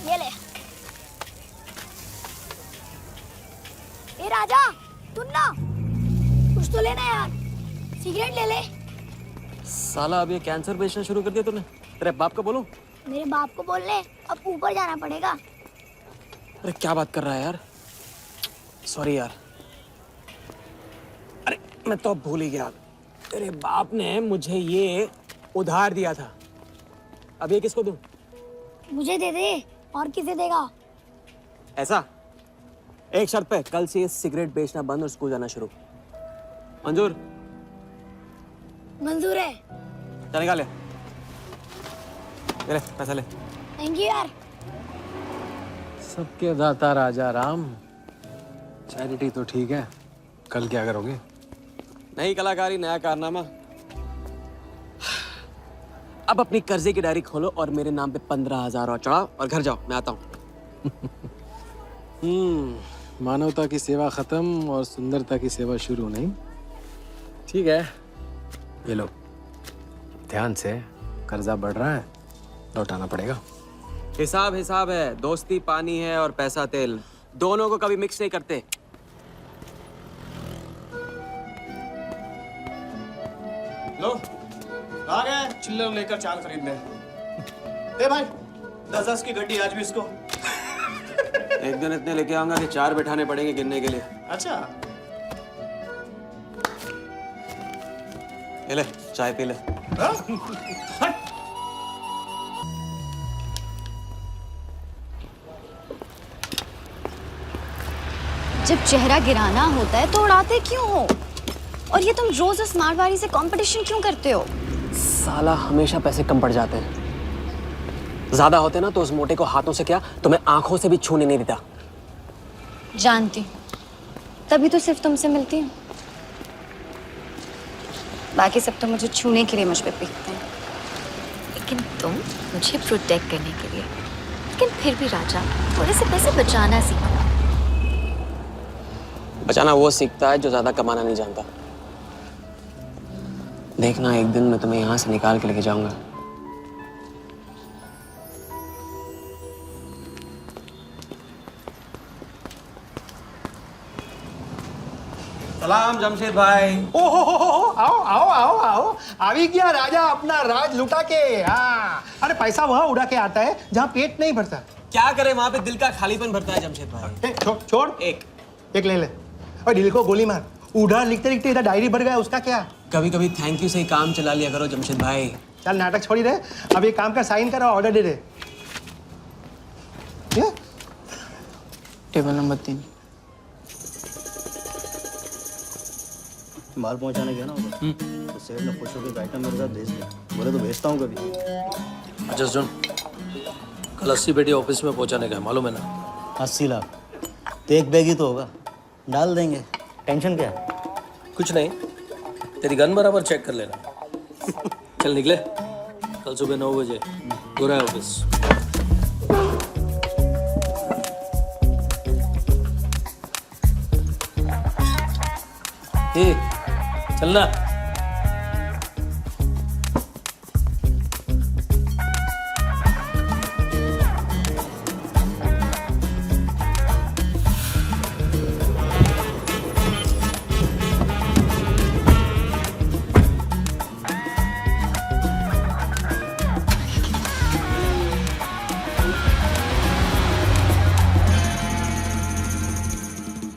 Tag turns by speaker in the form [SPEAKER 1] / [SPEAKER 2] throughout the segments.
[SPEAKER 1] ये ले। ए राजा, सुन ना, कुछ तो लेना यार, सिगरेट ले ले।
[SPEAKER 2] साला अब ये कैंसर बेचना शुरू कर दिया तूने। तेरे बाप को बोलूं?
[SPEAKER 1] मेरे बाप को बोल ले, अब ऊपर जाना पड़ेगा।
[SPEAKER 2] अरे क्या बात कर रहा है यार, सॉरी यार। अरे मैं तो भूल ही गया, तेरे बाप ने मुझे ये उधार दिया था। अब ये किसको दूं?
[SPEAKER 1] मुझे दे दे, और किसे देगा?
[SPEAKER 2] ऐसा? एक शर्त पे, कल से ये सिगरेट बेचना बंद और स्कूल जाना शुरू। मंजूर?
[SPEAKER 1] मंजूर है।
[SPEAKER 2] चल निकाल ले, पैसा ले।
[SPEAKER 1] थैंक यू यार।
[SPEAKER 3] सबके दाता राजा राम। चैरिटी तो ठीक है, कल क्या करोगे?
[SPEAKER 2] नई कलाकारी, नया कारनामा। अब अपनी कर्जे की डायरी खोलो और मेरे नाम पे 15,000 और चढ़ाओ और घर जाओ, मैं आता हूँ।
[SPEAKER 3] मानवता की सेवा खत्म और सुंदरता की सेवा शुरू नहीं। ठीक है, ये लो, ध्यान से, कर्जा बढ़ रहा है, लौटाना पड़ेगा।
[SPEAKER 2] हिसाब हिसाब है, दोस्ती पानी है और पैसा तेल, दोनों को कभी मिक्स नहीं करते। लो, आ गए चिल्लर लेकर चाल खरीदने।
[SPEAKER 4] ए भाई, 10-10 की गड्डी आज भी इसको।
[SPEAKER 2] एक दिन इतने लेके आऊंगा कि 4 बैठाने पड़ेंगे गिनने के लिए।
[SPEAKER 4] अच्छा,
[SPEAKER 2] ये ले, चाय पी ले।
[SPEAKER 5] जब चेहरा गिराना होता है तो उड़ाते क्यों हो? और ये तुम रोज स्मार्ट वाली से कंपटीशन क्यों करते हो?
[SPEAKER 2] साला हमेशा पैसे कम पड़ जाते हैं, ज्यादा होते ना तो उस मोटे को हाथों से क्या, तुम्हें आंखों से भी छूने नहीं देता।
[SPEAKER 5] जानती, तभी तो सिर्फ तुमसे मिलती हूँ। बाकी सब तो मुझे छूने के लिए मुझ पे पीटते हैं, लेकिन तुम मुझे प्रोटेक्ट करने के लिए। लेकिन फिर भी राजा, थोड़े से पैसे बचाना सीखो।
[SPEAKER 2] बचाना वो सीखता है जो ज्यादा कमाना नहीं जानता। देखना, एक दिन मैं तुम्हें यहाँ से निकाल के लेके जाऊंगा। सलाम जमशेद भाई।
[SPEAKER 4] ओ हो, आओ आओ आओ आओ, अभी क्या राजा अपना राज लुटा के। हाँ, अरे पैसा वहाँ उड़ा के आता है जहाँ पेट नहीं भरता।
[SPEAKER 2] क्या करे, वहां पे दिल का खालीपन भरता है जमशेद भाई।
[SPEAKER 4] छोड़, एक ले ले। और दिल को गोली मार। उधार लिखते लिखते इधर डायरी भर गया, उसका क्या?
[SPEAKER 2] कभी कभी थैंक यू से ही काम चला लिया करो जमशेद भाई।
[SPEAKER 4] चल नाटक छोड़ी रहे, अब ये काम का साइन कर और ऑर्डर दे दे।
[SPEAKER 2] Table number 3।
[SPEAKER 6] माल पहुंचाने गया ना उधर, तो सेठ ने खुश होकर आइटम मेरे साथ भेज दिया। बोले तो भेजता हूँ कभी।
[SPEAKER 7] अच्छा सुन, कल 80 पेटी ऑफिस में पहुंचाने का, मालूम है ना?
[SPEAKER 6] 80 लाख तो एक बैग ही तो होगा, डाल देंगे। टेंशन क्या है?
[SPEAKER 7] कुछ नहीं, तेरी गन बराबर चेक कर लेना। चल निकले, कल सुबह 9 बजे गोरा ऑफिस। चलना।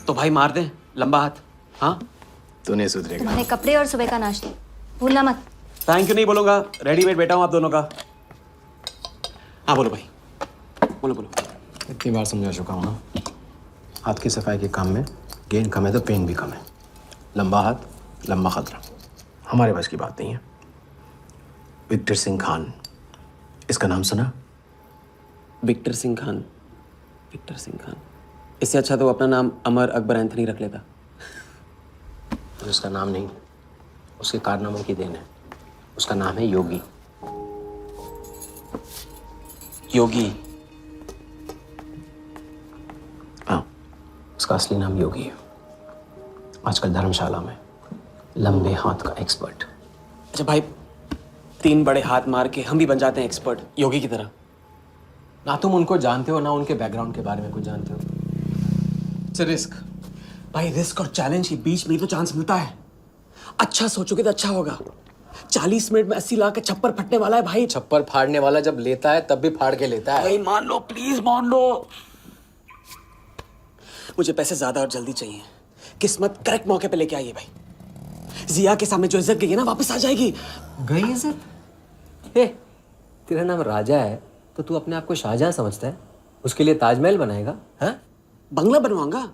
[SPEAKER 2] तो भाई मार दे लंबा हाथ। हाँ,
[SPEAKER 3] तो नहीं सुधरेगा।
[SPEAKER 5] तुम्हारे कपड़े और सुबह का नाश्ता भूलना मत।
[SPEAKER 2] थैंक यू नहीं बोलूंगा, रेडीमेड बैठा हूँ आप दोनों का। हाँ बोलो भाई, बोलो बोलो।
[SPEAKER 3] इतनी बार समझा चुका हूँ ना, हाथ की सफाई के काम में गेन कम है तो पेन भी कम है। लंबा हाथ लंबा खतरा, हमारे बस की बात नहीं है। विक्टर सिंह खान, इसका नाम सुना?
[SPEAKER 2] Victor Singh Khan, Victor Singh Khan. इससे अच्छा तो वो अपना नाम अमर अकबर एंथनी रख लेता।
[SPEAKER 3] तो उसका नाम नहीं, उसके कारनामों की देन है। उसका नाम है योगी।
[SPEAKER 2] योगी?
[SPEAKER 3] हाँ, उसका असली नाम योगी है। आजकल धर्मशाला में लंबे हाथ का एक्सपर्ट।
[SPEAKER 2] अच्छा भाई, 3 बड़े हाथ मार के हम भी बन जाते हैं एक्सपर्ट योगी की तरह।
[SPEAKER 3] ना तुम उनको जानते हो ना उनके बैकग्राउंड के बारे में कुछ जानते हो। It's risk.
[SPEAKER 2] भाई रिस्क और चैलेंज के बीच में ही तो चांस मिलता है। अच्छा सोचोगे तो अच्छा होगा। 40 मिनट में 80 लाख का छप्पर फटने वाला है भाई।
[SPEAKER 3] छप्पर फाड़ने वाला जब लेता है तब भी फाड़ के लेता है।
[SPEAKER 2] भाई मान लो, प्लीज मान लो। मुझे पैसे ज्यादा और जल्दी चाहिए। किस्मत करेक्ट मौके पे लेके आइए भाई। जिया के सामने जो इज्जत गई है ना, वापस आ जाएगी।
[SPEAKER 3] गई इज्जत? तेरा नाम राजा है तो तू अपने आप को शाहजहां समझता है? उसके लिए ताजमहल बनाएगा? हाँ,
[SPEAKER 2] बंगला बनवाऊंगा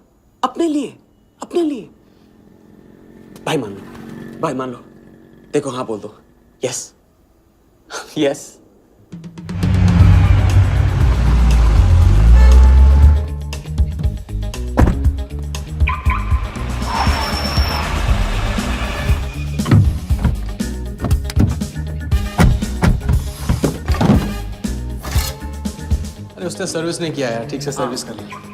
[SPEAKER 2] अपने लिए, अपने लिए। भाई मान लो, भाई मान लो। देखो हाँ बोल दो। Yes yes.
[SPEAKER 3] अरे उसने सर्विस नहीं किया यार, ठीक से सर्विस कर लिया।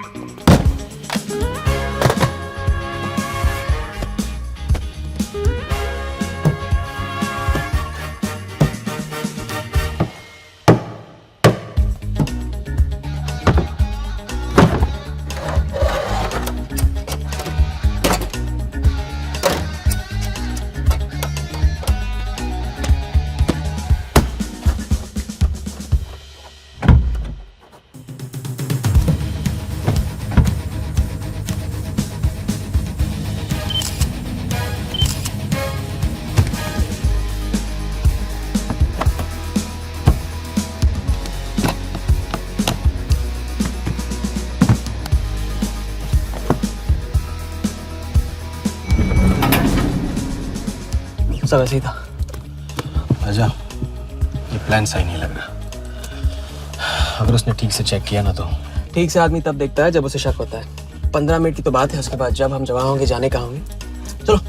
[SPEAKER 2] सब ऐसे ही था।
[SPEAKER 3] राजा, ये प्लान सही नहीं लग रहा। अगर उसने ठीक से चेक किया ना तो।
[SPEAKER 2] ठीक से आदमी तब देखता है जब उसे शक होता है। 15 मिनट की तो बात है, उसके बाद जब हम जवान होंगे जाने कहाँ होंगे। चलो।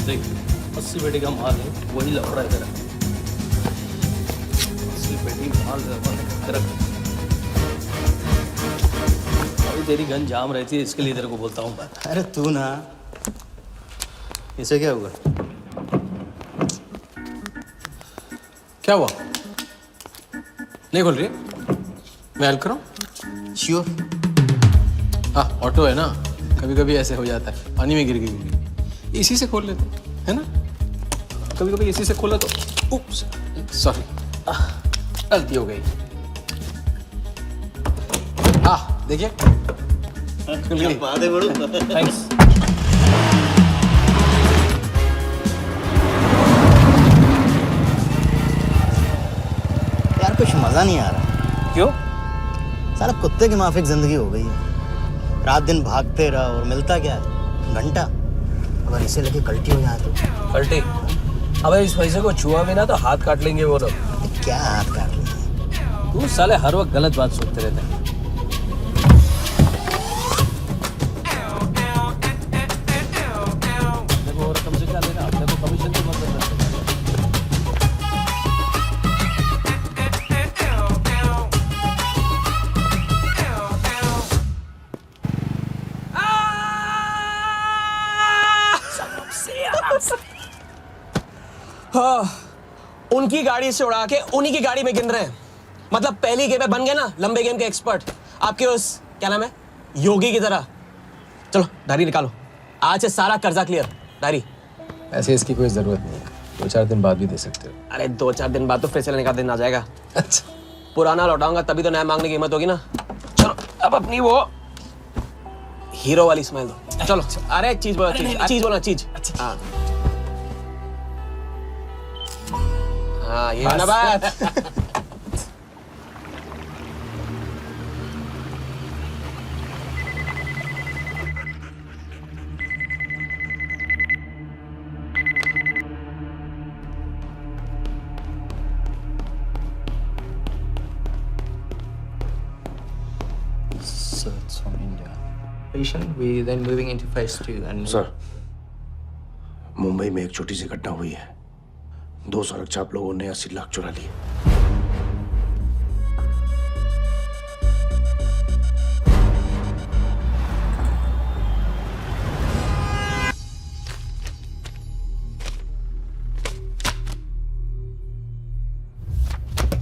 [SPEAKER 7] देख 80 पेटी का माल है, वही लफड़ा है तेरा। 80 पेटी माल तेरा। अभी तेरी गन जाम रहती है, इसके लिए तेरे को बोलता हूँ मैं।
[SPEAKER 6] अरे तू ना, इसे क्या हुआ?
[SPEAKER 3] क्या हुआ? नहीं खोल रही? मैं हेल्प करूं?
[SPEAKER 6] श्योर।
[SPEAKER 3] हाँ, ऑटो है ना, कभी कभी ऐसे हो जाता है। पानी में गिर गई होगी, इसी से खोल लेते है ना। कभी कभी इसी से खोला तो उप्स, सॉरी, गलती हो गई। हाँ देखिए, खुल गई।
[SPEAKER 6] बात है बड़ू।
[SPEAKER 7] थैंक्स।
[SPEAKER 6] यार कुछ मजा नहीं आ रहा।
[SPEAKER 7] क्यों?
[SPEAKER 6] साला कुत्ते की माफिक जिंदगी हो गई है। रात दिन भागते रहो और मिलता क्या है? घंटा। अगर इसे लेके कल्टी हो जाए तो?
[SPEAKER 7] पलटी? अबे इस पैसे को छुआ भी ना तो हाथ काट लेंगे वो लोग।
[SPEAKER 6] क्या हाथ काट लेंगे?
[SPEAKER 7] तू साले हर वक्त गलत बात सोचते रहते हैं। देखो और कम से क्या लेना, अपने को कमीशन की मदद करते हैं।
[SPEAKER 2] हाँ, उनकी गाड़ी से उड़ा के उन्हीं की गाड़ी में गिन रहे हैं। मतलब पहली गेम में बन गए ना लंबे गेम के एक्सपर्ट। आपके उस क्या नाम है, योगी की तरह। चलो डायरी निकालो, आज से सारा कर्जा क्लियर। डायरी।
[SPEAKER 3] ऐसे इसकी कोई जरूरत नहीं है, 2-4 दिन बाद भी दे सकते हो।
[SPEAKER 2] अरे 2-4 दिन बाद तो फिर से लेने का दिन आ जाएगा।
[SPEAKER 3] अच्छा,
[SPEAKER 2] पुराना लौटाऊंगा तभी तो नया मांगने की हिम्मत होगी ना। चलो अब अपनी वो हीरो वाली स्माइल दो। चलो। अरे चीज बोलो, चीज बोलो, चीज। हाँ हाँ, ये है ना बात।
[SPEAKER 8] patient. We then moving into phase 2. And
[SPEAKER 3] sir, Mumbai में एक छोटी सी घटना हुई है। 2 सड़क चाप लोगों ने 80 लाख चुरा लिए।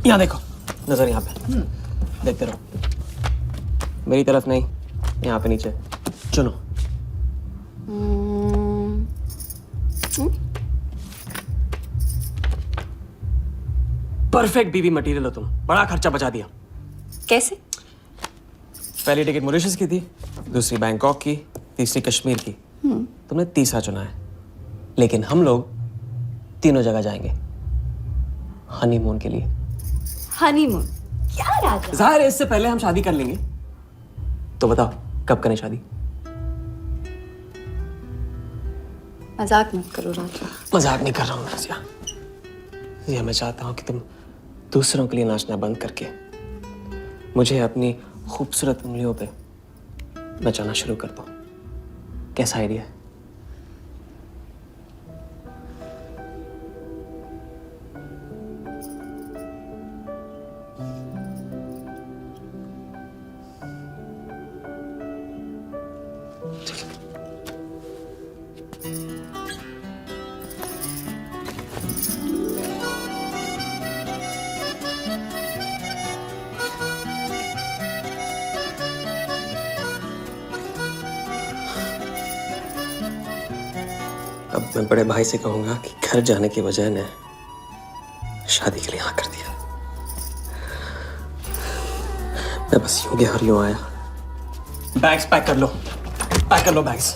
[SPEAKER 2] यहाँ देखो, नजर यहाँ पे। देखते रहो। मेरी तरफ नहीं, यहाँ पे नीचे। चुनो। परफेक्ट बीवी मटेरियल हो तुम। बड़ा खर्चा बचा दिया।
[SPEAKER 5] कैसे?
[SPEAKER 2] पहली टिकट मॉरिशस की थी, दूसरी बैंकॉक की, तीसरी कश्मीर की। तुमने तीसरा चुना है। लेकिन हम लोग तीनों जगह जाएंगे हनीमून के लिए।
[SPEAKER 5] हनीमून? क्या राजा?
[SPEAKER 2] जाहिर है इससे पहले हम शादी कर लेंगे। तो बताओ कब करें शादी?
[SPEAKER 5] मजाक मत करो राजा।
[SPEAKER 2] मजाक नहीं कर रहा हूँ नाज़िया। ये मैं चाहता हूँ कि तुम दूसरों के लिए नाचना बंद करके मुझे अपनी खूबसूरत उंगलियों पे नचाना शुरू कर दो। कैसा आइडिया है? अब मैं बड़े भाई से कहूंगा कि घर जाने के बजाय ने शादी के लिए हाँ कर दिया। मैं बस यूं गया और यूं आया। बैग्स पैक कर लो, पैक कर लो बैग्स।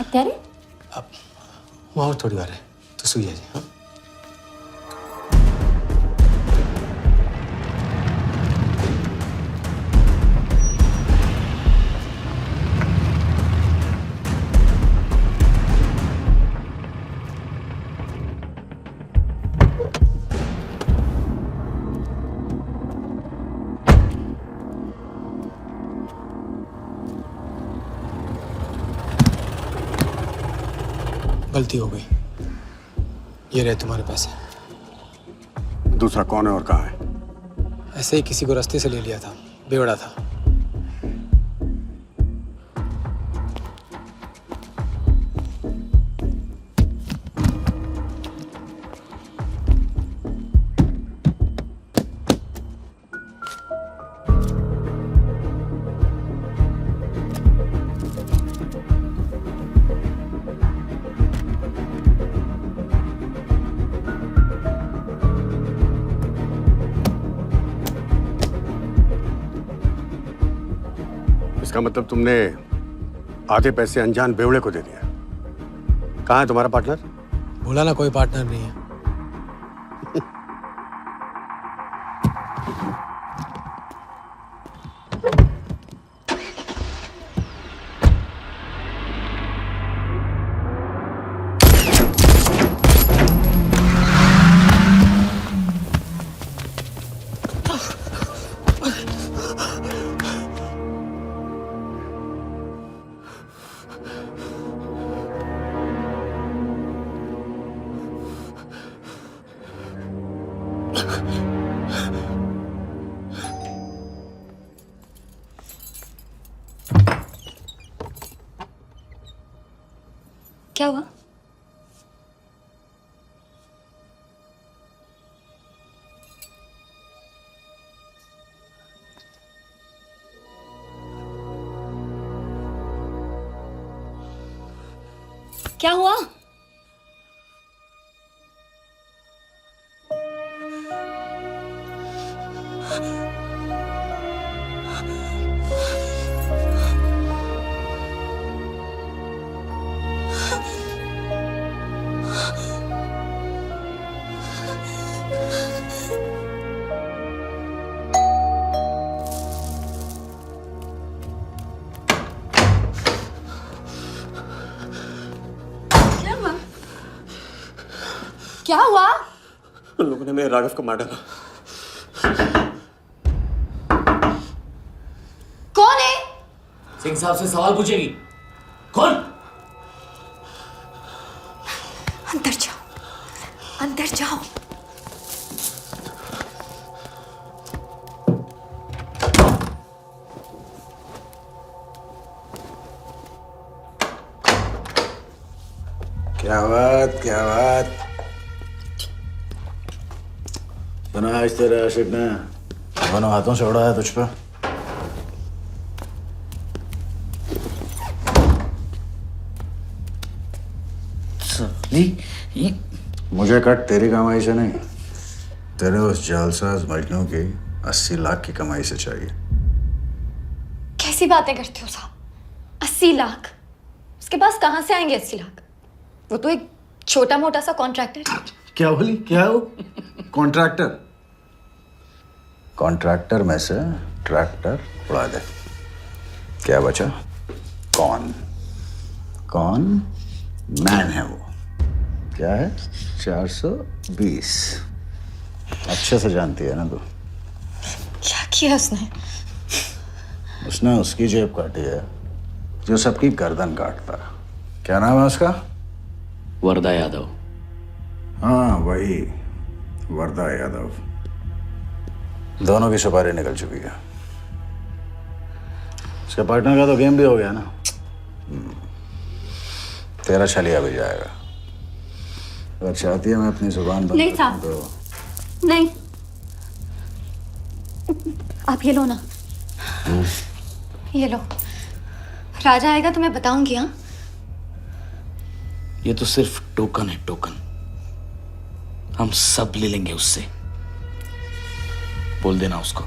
[SPEAKER 5] अब क्या रे?
[SPEAKER 3] अब वहाँ और थोड़ी बार है तो सुई है जी। हाँ
[SPEAKER 9] गलती हो गई। ये रहे तुम्हारे पैसे।
[SPEAKER 10] दूसरा कौन है और कहाँ है?
[SPEAKER 9] ऐसे ही किसी को रास्ते से ले लिया था, बेवड़ा था।
[SPEAKER 10] इसका मतलब तुमने आधे पैसे अनजान बेवड़े को दे दिया। कहाँ है तुम्हारा पार्टनर?
[SPEAKER 9] बोला ना कोई पार्टनर नहीं है।
[SPEAKER 5] क्या हुआ? क्या हुआ? क्या हुआ?
[SPEAKER 2] उन लोगों ने मेरे राघव को मार डाला।
[SPEAKER 5] कौन है?
[SPEAKER 7] सिंह साहब से सवाल पूछेगी। कौन?
[SPEAKER 5] अंदर जाओ, अंदर जाओ।
[SPEAKER 11] क्या बात, क्या बात। सुना आज तेरे आशिक ने दोनों हाथों से उड़ाया तुझ पे। मुझे कट तेरी कमाई से नहीं, तेरे उस जालसाज मजनू की 80 लाख की कमाई से चाहिए।
[SPEAKER 5] कैसी बातें करते हो साहब? 80 लाख? उसके पास कहां से आएंगे 80 लाख? वो तो एक छोटा मोटा सा कॉन्ट्रैक्टर है।
[SPEAKER 11] क्या बोली? क्या हो? कॉन्ट्रैक्टर? कॉन्ट्रैक्टर में से ट्रैक्टर उड़ा दे, क्या बचा? कौन? कौन मैन है वो? क्या है? 420। अच्छे से जानती है ना तू।
[SPEAKER 5] क्या किया उसने?
[SPEAKER 11] उसने उसकी जेब काटी है जो सबकी गर्दन काटता है। क्या नाम है उसका?
[SPEAKER 7] वरदा यादव।
[SPEAKER 11] हाँ वही, वरदा यादव। दोनों की सुपारी निकल चुकी है। उसके पार्टनर का तो गेम भी हो गया ना। तेरा छलिया भी जाएगा। अगर चाहती है मैं अपनी जुबान बंद
[SPEAKER 5] नहीं साहब,
[SPEAKER 11] तो
[SPEAKER 5] नहीं। आप ये लो ना, ये लो। राजा आएगा तो मैं बताऊंगी। हाँ,
[SPEAKER 7] ये तो सिर्फ टोकन है, टोकन। हम सब ले लेंगे उससे। बोल देना उसको।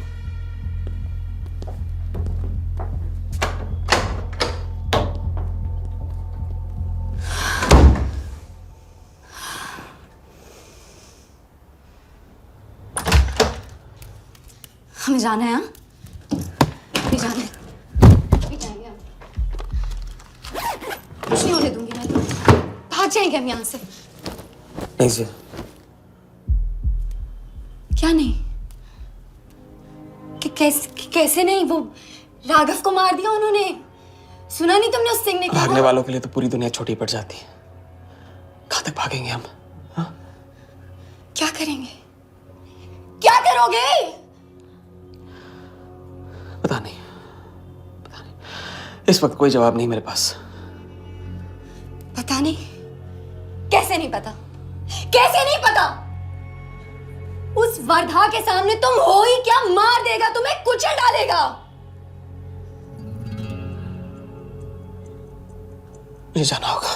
[SPEAKER 5] हमें जाना है। हाँ, अभी जाना है, अभी जाएंगे हम। कुछ नहीं होने दूंगी मैं। भाग जाएंगे हम यहाँ से।
[SPEAKER 2] नहीं सर।
[SPEAKER 5] क्या नहीं? कैसे नहीं? वो राघव को मार दिया उन्होंने। सुना नहीं तुमने उस सिंह ने?
[SPEAKER 2] भागने वालों के लिए तो पूरी दुनिया छोटी पड़ जाती है। कहाँ तक भागेंगे हम? हाँ?
[SPEAKER 5] क्या करेंगे? क्या करोगे?
[SPEAKER 2] पता नहीं, पता नहीं। इस वक्त कोई जवाब नहीं मेरे पास।
[SPEAKER 5] पता नहीं? कैसे नहीं पता? कैसे नहीं पता? उस वर्धा के सामने तुम हो ही क्या? मार देगा तुम्हें, कुचल डालेगा।
[SPEAKER 2] मुझे जाना होगा।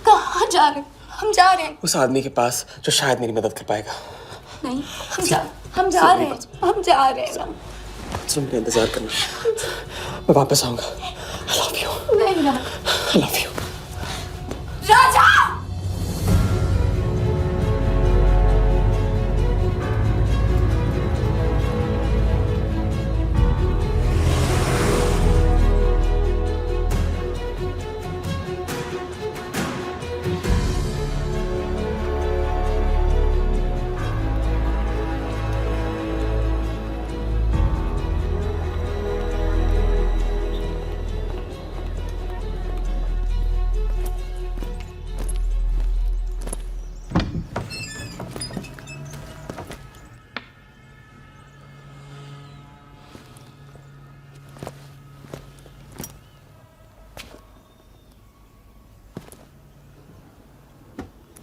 [SPEAKER 5] कहाँ जा रहे हो? हम जा रहे हैं।
[SPEAKER 2] उस आदमी के पास जो शायद मेरी मदद कर पाएगा।
[SPEAKER 5] नहीं, हम जा रहे हैं। हम जा रहे हैं।
[SPEAKER 2] सुन, मेरा इंतजार करना। मैं वापस आऊंगा। I love you.
[SPEAKER 5] नहीं ना।
[SPEAKER 2] I love you.
[SPEAKER 5] राजा!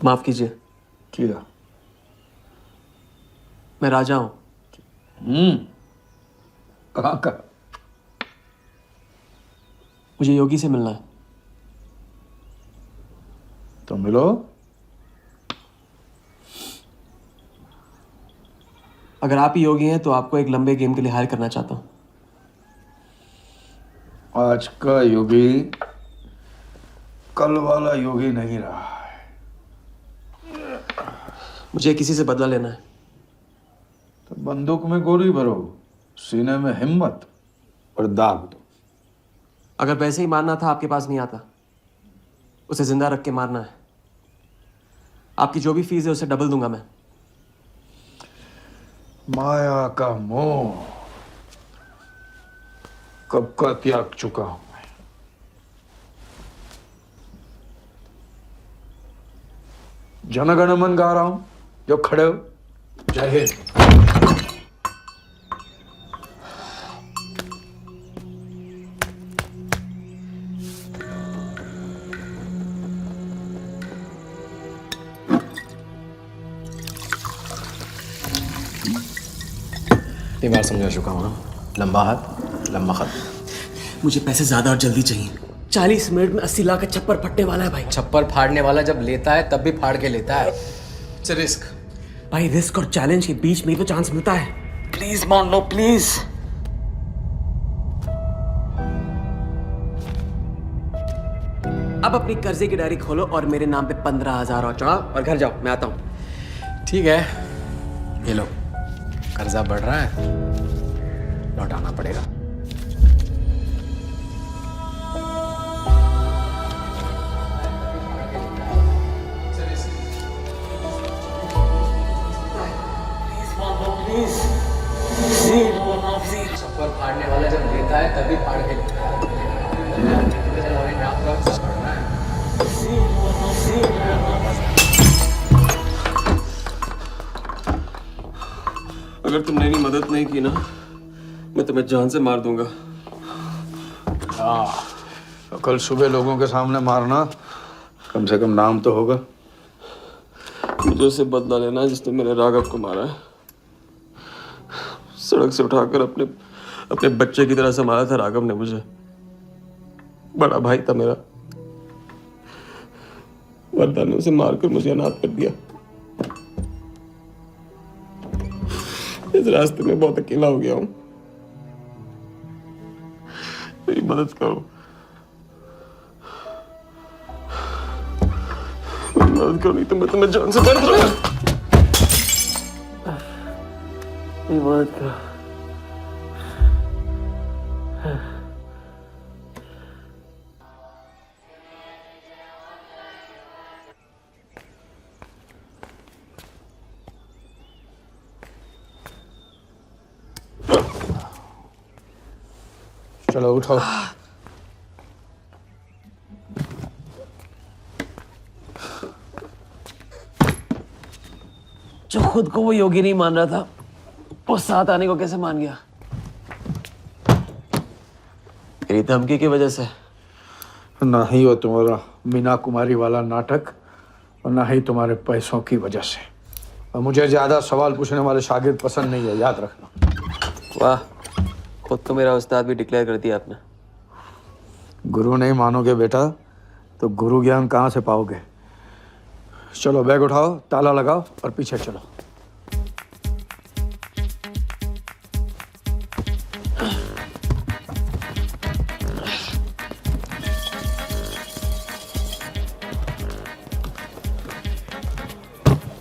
[SPEAKER 2] माफ कीजिए।
[SPEAKER 11] किया।
[SPEAKER 2] मैं राजा हूं।
[SPEAKER 11] कहाँ का?
[SPEAKER 2] मुझे योगी से मिलना है।
[SPEAKER 11] तो मिलो।
[SPEAKER 2] अगर आप ही योगी हैं तो आपको एक लंबे गेम के लिए हायर करना चाहता हूं।
[SPEAKER 11] आज का योगी कल वाला योगी नहीं रहा है।
[SPEAKER 2] मुझे किसी से बदला लेना है।
[SPEAKER 11] तो बंदूक में गोली भरो, सीने में हिम्मत और दाग दो।
[SPEAKER 2] अगर वैसे ही मारना था आपके पास नहीं आता, उसे जिंदा रख के मारना है। आपकी जो भी फीस है उसे डबल दूंगा मैं।
[SPEAKER 11] माया का मोह कब का त्याग चुका हूं मैं। जनगण मन गा रहा हूं, जो खड़े हो। जय हिंद।
[SPEAKER 3] इतनी बार समझा चुका हूं ना, लंबा हाथ लंबा खत।
[SPEAKER 2] मुझे पैसे ज्यादा और जल्दी चाहिए। 40 मिनट में 80 लाख का छप्पर फटने वाला है भाई।
[SPEAKER 9] छप्पर फाड़ने वाला जब लेता है तब भी फाड़ के लेता है। It's risk.
[SPEAKER 2] भाई रिस्क और चैलेंज के बीच में ही तो चांस मिलता है। प्लीज मान लो प्लीज। अब अपनी कर्जे की डायरी खोलो और मेरे नाम पे 15,000 और चढ़ाओ और घर जाओ, मैं आता हूं।
[SPEAKER 9] ठीक है, ये लो, कर्जा बढ़ रहा है, लौटाना पड़ेगा। छप्पर फाड़ने वाला जब लेता है तभी फाड़ के लेता है।
[SPEAKER 2] अगर तुमने मेरी मदद नहीं की ना, मैं तुम्हें जान से मार दूंगा।
[SPEAKER 11] तो कल सुबह लोगों के सामने मारना, कम से कम नाम तो होगा।
[SPEAKER 2] मुझे उससे बदला लेना है जिसने मेरे राघव को मारा है। सड़क से उठाकर अपने बच्चे की तरह संभाला था राघव ने मुझे। बड़ा भाई था मेरा, वरदान ने उसे मारकर मुझे अनाथ कर दिया। इस रास्ते में बहुत अकेला हो गया हूं, मेरी मदद करो, मदद करो, नहीं तो मैं तुम्हें जान से मार दूंगा। मेरी मदद करो।
[SPEAKER 11] चलो उठो।
[SPEAKER 2] जो खुद को वो योगी नहीं मान रहा था, वो साथ आने को कैसे मान गया? तेरी धमकी की वजह से।
[SPEAKER 11] ना ही वो तुम्हारा मीना कुमारी वाला नाटक और ना ही तुम्हारे पैसों की वजह से। और मुझे ज्यादा सवाल पूछने वाले शागिर्द पसंद नहीं है, याद रखना।
[SPEAKER 2] वाह, खुद तो मेरा उस्ताद भी डिक्लेयर कर दिया आपने।
[SPEAKER 11] गुरु नहीं मानोगे बेटा तो गुरु ज्ञान कहाँ से पाओगे। चलो बैग उठाओ, ताला लगाओ और पीछे चलो।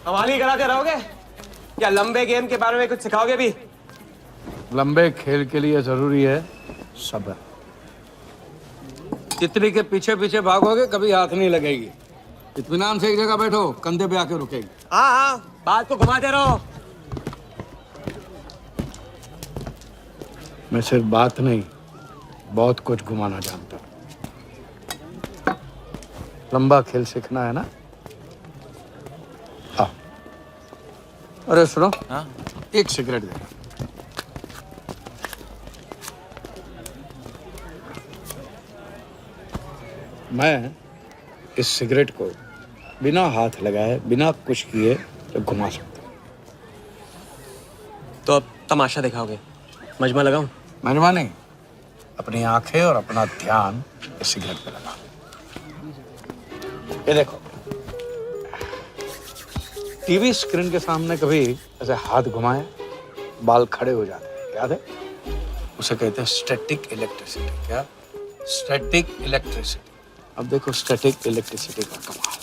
[SPEAKER 2] कमाली कराते रहोगे या लंबे गेम के बारे में कुछ सिखाओगे भी?
[SPEAKER 11] लंबे खेल के लिए जरूरी है सब्र। तितली के पीछे पीछे भागोगे कभी हाथ नहीं लगेगी। इत्मीनान से एक जगह बैठो, कंधे पे आके रुकेगी।
[SPEAKER 2] हाँ हाँ, बात को घुमाते रहो।
[SPEAKER 11] मैं सिर्फ बात नहीं, बहुत कुछ घुमाना जानता हूं। लंबा खेल सीखना है ना? आओ। अरे सुनो, हाँ? एक सिगरेट दे। मैं इस सिगरेट को बिना हाथ लगाए, बिना कुछ किए तो घुमा सकता हूँ।
[SPEAKER 2] तो अब तमाशा दिखाओगे? मजमा लगाऊं?
[SPEAKER 11] मजमा नहीं, अपनी आंखें और अपना ध्यान इस सिगरेट पे लगा। ये देखो, टीवी स्क्रीन के सामने कभी ऐसे हाथ घुमाए बाल खड़े हो जाते हैं, याद है? उसे कहते हैं स्टैटिक इलेक्ट्रिसिटी। क्या? Static electricity. अब देखो स्टैटिक इलेक्ट्रिसिटी का कमाल।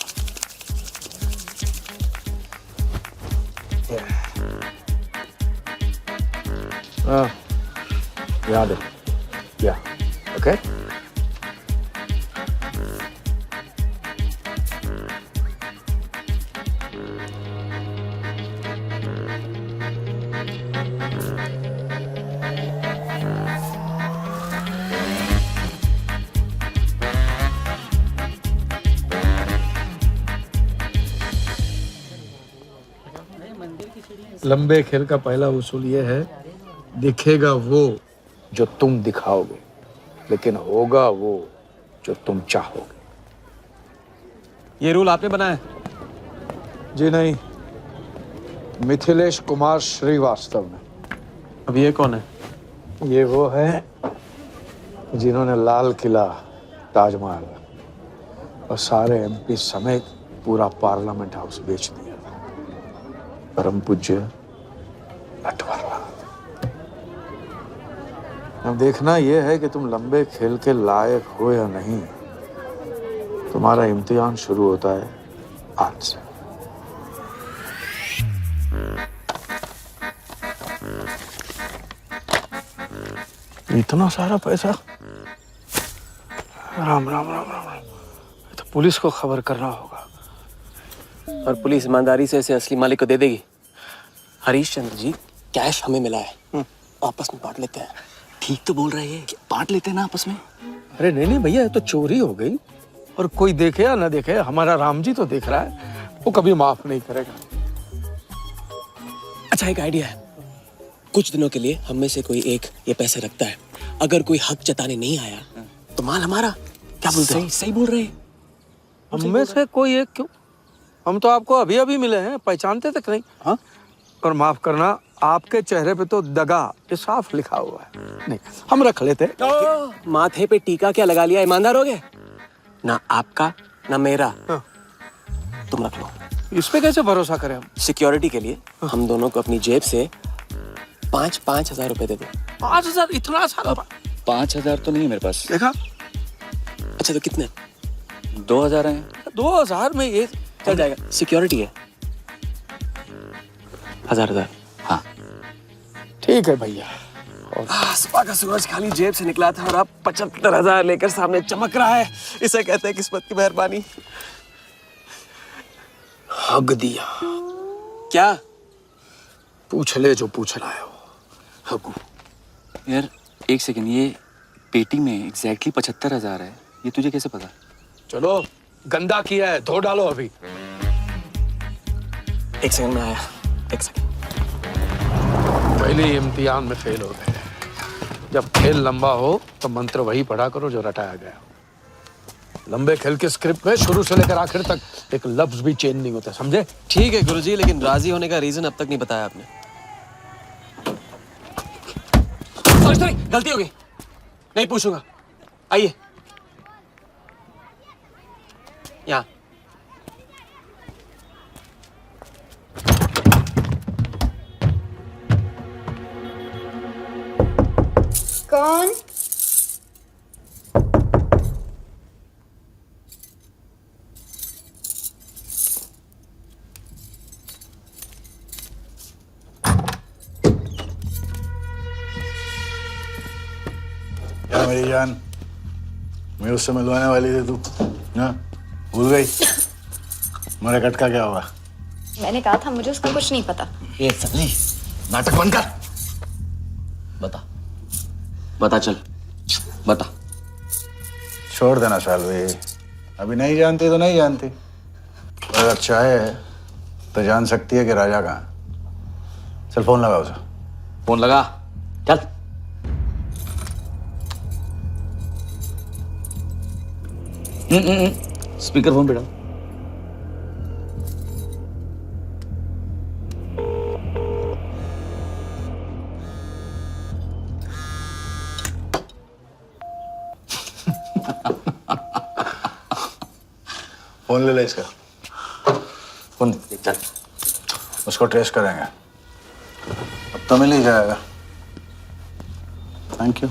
[SPEAKER 11] याद है? या ओके।
[SPEAKER 9] लंबे खेल का पहला उसूल ये है, दिखेगा वो जो तुम दिखाओगे, लेकिन होगा वो जो तुम चाहोगे।
[SPEAKER 2] ये रूल आपने बनाया?
[SPEAKER 9] जी नहीं, मिथिलेश कुमार श्रीवास्तव ने।
[SPEAKER 2] अब ये कौन है?
[SPEAKER 9] ये वो है जिन्होंने लाल किला, ताजमहल और सारे एमपी समेत पूरा पार्लियामेंट हाउस बेच दिया। परम पूज्य नटवरलाल। अब देखना यह है कि तुम लंबे खेल के लायक हो या नहीं। तुम्हारा इम्तिहान शुरू होता है आज से। इतना सारा पैसा? राम राम राम राम राम। तो पुलिस को खबर करना होगा।
[SPEAKER 2] और पुलिस ईमानदारी से इसे असली मालिक को दे देगी। हरीश चंद्र जी, कैश हमें मिला है, आपस में बांट लेते हैं।
[SPEAKER 6] ठीक तो बोल रहे हैं, बांट लेते हैं ना आपस में।
[SPEAKER 9] अरे नहीं भैया, ये तो चोरी हो गई और कोई देखे या ना देखे, हमारा राम जी तो देख रहा है, वो कभी माफ नहीं करेगा।
[SPEAKER 2] अच्छा, एक आइडिया है। कुछ दिनों के लिए हम में से कोई एक ये पैसे रखता है। अगर कोई हक जताने नहीं आया तो माल हमारा। क्या बोलते हैं?
[SPEAKER 6] सही बोल रहे हैं।
[SPEAKER 9] हम में से कोई एक क्यों? हम तो आपको अभी अभी मिले हैं, पहचानते तक नहीं। हाँ, और माफ करना, आपके चेहरे पे तो दगा ये साफ लिखा हुआ है। नहीं, हम रख लेते।
[SPEAKER 2] माथे पे टीका क्या लगा लिया? ईमानदार हो गए ना? आपका ना मेरा। तुम रख लो।
[SPEAKER 9] इस पे कैसे भरोसा करें हम?
[SPEAKER 2] सिक्योरिटी के लिए हम दोनों को अपनी जेब से 5-5 हजार रुपए दे दो।
[SPEAKER 9] 5,000? इतना सारा?
[SPEAKER 11] 5,000 तो नहीं है मेरे पास।
[SPEAKER 9] देखा?
[SPEAKER 2] अच्छा, तो कितने?
[SPEAKER 11] 2,000 हैं।
[SPEAKER 9] 2,000 में ये
[SPEAKER 2] चल जाएगा। सिक्योरिटी है 1,000।
[SPEAKER 11] हाँ
[SPEAKER 9] ठीक है भैया।
[SPEAKER 2] सुबह का सूरज खाली जेब से निकला था और अब 75,000 लेकर सामने चमक रहा है। इसे कहते हैं किस्मत की मेहरबानी।
[SPEAKER 9] हक दिया।
[SPEAKER 2] क्या?
[SPEAKER 9] पूछ ले जो पूछना है। हकू।
[SPEAKER 11] यार एक सेकंड, ये पेटी में एग्जैक्टली 75,000 है। ये तुझे कैसे पता?
[SPEAKER 9] चलो, गंदा किया है, धो डालो अभी।
[SPEAKER 2] एक सेकंड में आया। एक सेकंड।
[SPEAKER 9] पहले इम्तिहान में फेल हो गए। जब खेल लंबा हो तो मंत्र वही पढ़ा करो जो रटाया गया। लंबे खेल के स्क्रिप्ट में शुरू से लेकर आखिर तक एक लफ्ज भी चेंज नहीं होता, समझे?
[SPEAKER 2] ठीक है गुरुजी, लेकिन राजी होने का रीजन अब तक नहीं बताया आपने। सॉरी, गलती हो गई। नहीं पूछूंगा। आइए यहाँ।
[SPEAKER 5] कौन?
[SPEAKER 11] क्या मेरी जान, मैं उससे मिलवाने वाली थी, तू ना भूल गई? मेरे कट का क्या हुआ?
[SPEAKER 5] मैंने कहा था मुझे उसका कुछ नहीं पता।
[SPEAKER 6] ये सल्ली, नाटक बंद कर।
[SPEAKER 2] बता चल, बता।
[SPEAKER 11] छोड़ देना शालवी, अभी नहीं जानती तो नहीं जानती। और अगर चाहे तो जान सकती है कि राजा कहाँ। चल फोन लगा उसे।
[SPEAKER 2] फोन लगा। चल।
[SPEAKER 11] स्पीकर फोन पे डाल। फोन ले ले इसका। फोन चल, उसको ट्रेस करेंगे। अब तो मिल ही जाएगा। Thank you.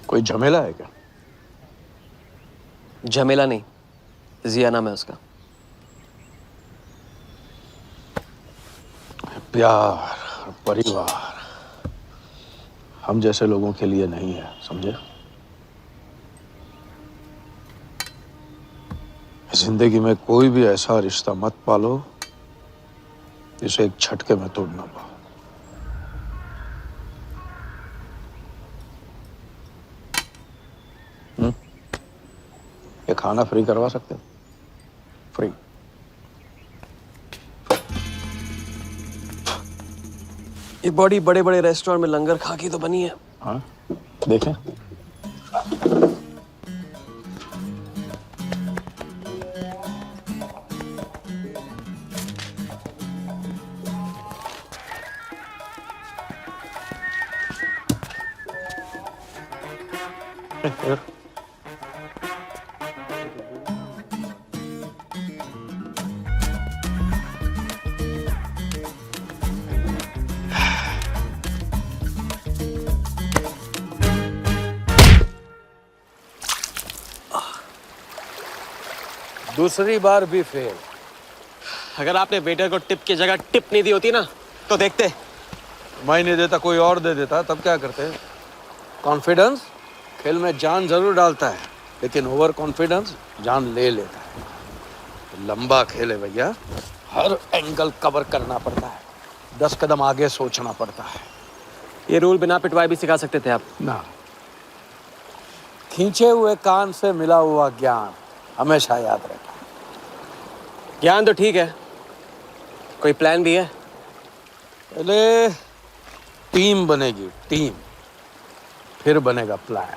[SPEAKER 9] कोई झमेला है क्या?
[SPEAKER 2] झमेला नहीं, जिया नाम है उसका।
[SPEAKER 9] प्यार, परिवार हम जैसे लोगों के लिए नहीं है, समझे? जिंदगी में कोई भी ऐसा रिश्ता मत पालो जिसे एक झटके में तोड़ ना पाओ। ये खाना फ्री करवा सकते हो? फ्री।
[SPEAKER 2] ये बॉडी बड़े बड़े रेस्टोरेंट में लंगर खा के तो बनी है।
[SPEAKER 9] हाँ देखें। दूसरी बार भी फेल।
[SPEAKER 2] अगर आपने वेटर को टिप की जगह टिप नहीं दी होती ना तो देखते।
[SPEAKER 9] मैं नहीं देता, कोई और दे देता, तब क्या करते? कॉन्फिडेंस खेल में जान जरूर डालता है, लेकिन ओवर कॉन्फिडेंस जान ले लेता है। लंबा खेल है भैया, हर एंगल कवर करना पड़ता है, 10 कदम आगे सोचना पड़ता है।
[SPEAKER 2] ये रूल बिना पिटवाए भी सिखा सकते थे आप
[SPEAKER 9] ना। खींचे हुए कान से मिला हुआ ज्ञान हमेशा याद रहता है।
[SPEAKER 2] ज्ञान तो ठीक है, कोई प्लान भी है?
[SPEAKER 9] पहले टीम बनेगी, टीम, फिर बनेगा प्लान।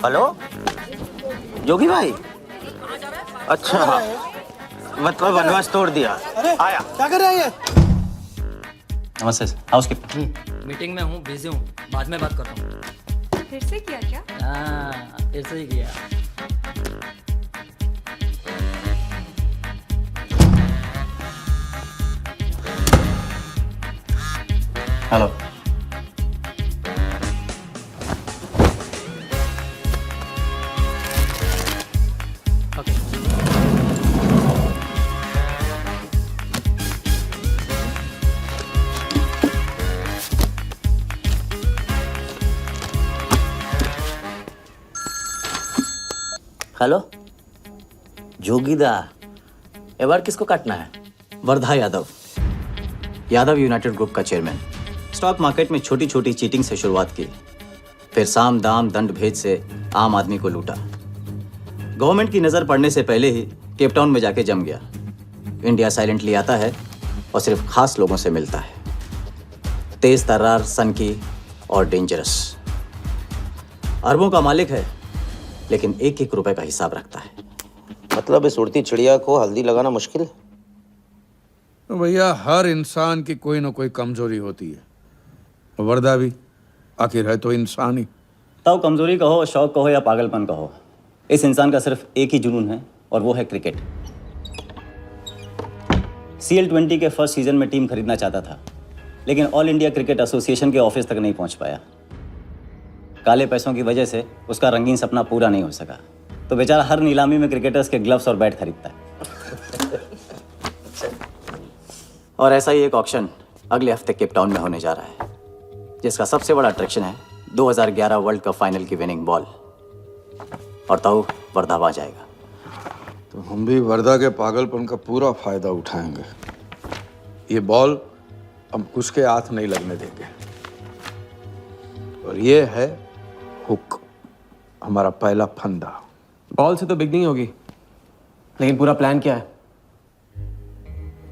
[SPEAKER 6] हेलो जोगी भाई, अच्छा मतलब वनवास तोड़ दिया। आया
[SPEAKER 4] क्या कर रहे हैं?
[SPEAKER 6] नमस्ते हाउसकीपर।
[SPEAKER 7] मीटिंग में हूँ, बिजी हूँ, बाद में बात करता हूँ।
[SPEAKER 5] फिर से किया क्या?
[SPEAKER 7] हाँ, फिर से ही किया।
[SPEAKER 6] हेलो हेलो जोगीदा, ए बार किसको काटना है? वर्धा यादव, यादव यूनाइटेड ग्रुप का चेयरमैन। स्टॉक मार्केट में छोटी छोटी चीटिंग से शुरुआत की, फिर साम दाम दंड भेद से आम आदमी को लूटा। गवर्नमेंट की नज़र पड़ने से पहले ही केप टाउन में जाके जम गया। इंडिया साइलेंटली आता है और सिर्फ खास लोगों से मिलता है। तेज तर्रार, सनकी और डेंजरस। अरबों का मालिक है, लेकिन एक एक रुपए का हिसाब रखता है। मतलब इस उड़ती चिड़िया को हल्दी लगाना मुश्किल है?
[SPEAKER 9] तो भैया हर इंसान की कोई ना कोई कमजोरी होती है, वर्दा भी आखिर है तो इंसान ही।
[SPEAKER 6] ताऊ कमजोरी कहो, शौक कहो या पागलपन कहो, इस इंसान का सिर्फ एक ही जुनून है और वो है क्रिकेट। CL20 के फर्स्ट सीजन में टीम खरीदना चाहता था, लेकिन ऑल इंडिया क्रिकेट एसोसिएशन के ऑफिस तक नहीं पहुंच पाया। काले पैसों की वजह से उसका रंगीन सपना पूरा नहीं हो सका, तो बेचारा हर नीलामी में क्रिकेटर्स के ग्लव्स और बैट खरीदता है। और ऐसा ही एक ऑक्शन अगले हफ्ते केप टाउन में होने जा रहा है, जिसका सबसे बड़ा अट्रैक्शन है 2011 वर्ल्ड कप फाइनल की विनिंग बॉल। और ताऊ वर्धा आ जाएगा।
[SPEAKER 9] तो हम भी वर्धा के पागलपन का पूरा फायदा उठाएंगे। ये बॉल हम उसके हाथ नहीं लगने देंगे। और ये है हुक, हमारा पहला फंदा।
[SPEAKER 2] बॉल से तो बिगनिंग होगी, लेकिन पूरा प्लान क्या है?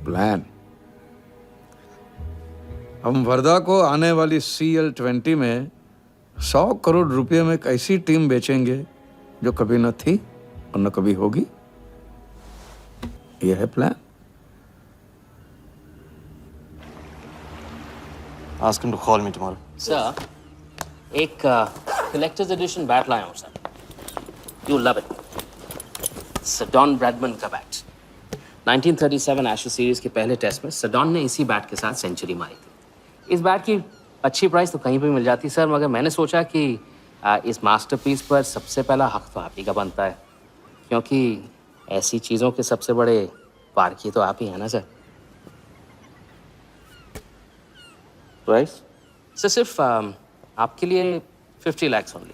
[SPEAKER 9] प्लान, हम वर्धा को आने वाली CL20 में 100 करोड़ रुपए में एक ऐसी टीम बेचेंगे जो कभी न थी और न कभी होगी। यह है plan.
[SPEAKER 6] Ask him to call me tomorrow.
[SPEAKER 12] Sir, एक कलेक्टर्स एडिशन बैट लाया हूँ sir. You love it. Sir don Bradman का बैट। 1937 एशेज सीरीज के पहले टेस्ट में सडॉन ने इसी बैट के साथ सेंचुरी मारी थी। इस बैट की अच्छी प्राइस तो कहीं भी मिल जाती सर, मगर मैंने सोचा कि इस मास्टरपीस पर सबसे पहला हक तो आप ही का बनता है, क्योंकि ऐसी चीज़ों के सबसे बड़े पारखी तो आप ही हैं ना सर। प्राइस सर सिर्फ आपके लिए 50 lakhs ओनली।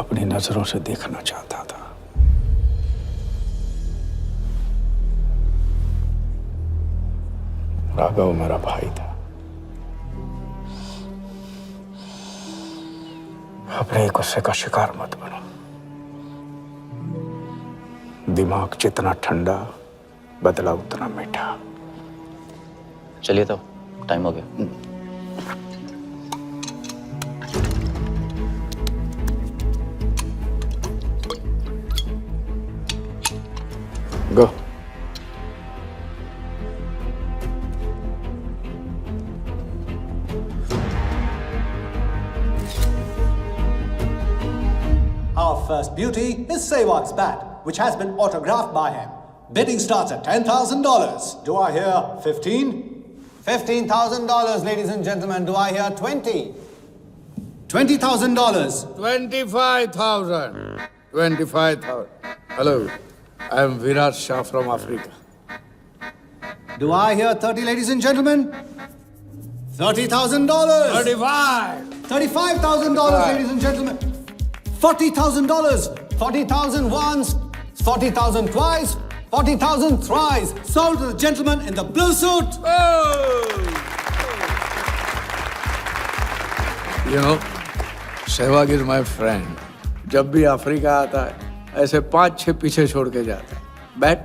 [SPEAKER 9] अपनी नजरों से देखना चाहता था। राघव मेरा भाई था। अपने गुस्से का शिकार मत बनो। दिमाग जितना ठंडा, बदला उतना मीठा।
[SPEAKER 6] चलिए तो टाइम हो गया।
[SPEAKER 9] गो।
[SPEAKER 13] Our first beauty is Sehwag's bat, which has been autographed by him. Bidding starts at $10,000. Do I hear 15? $15,000, ladies and gentlemen. Do I hear 20? $20,000.
[SPEAKER 9] 25,000. 25,000. Hello, I am Virat Shah from Africa.
[SPEAKER 13] Do I hear 30, ladies and gentlemen? $30,000.
[SPEAKER 9] 35.
[SPEAKER 13] $35,000, ladies and gentlemen. $40,000. 40,000 once, 40,000 twice, 40,000 thrice. Sold to the gentleman in the blue suit.
[SPEAKER 9] You know, Sehwag is my friend. जब भी Africa आता है, ऐसे 5-6 पीछे छोड़ के जाता है. Bet?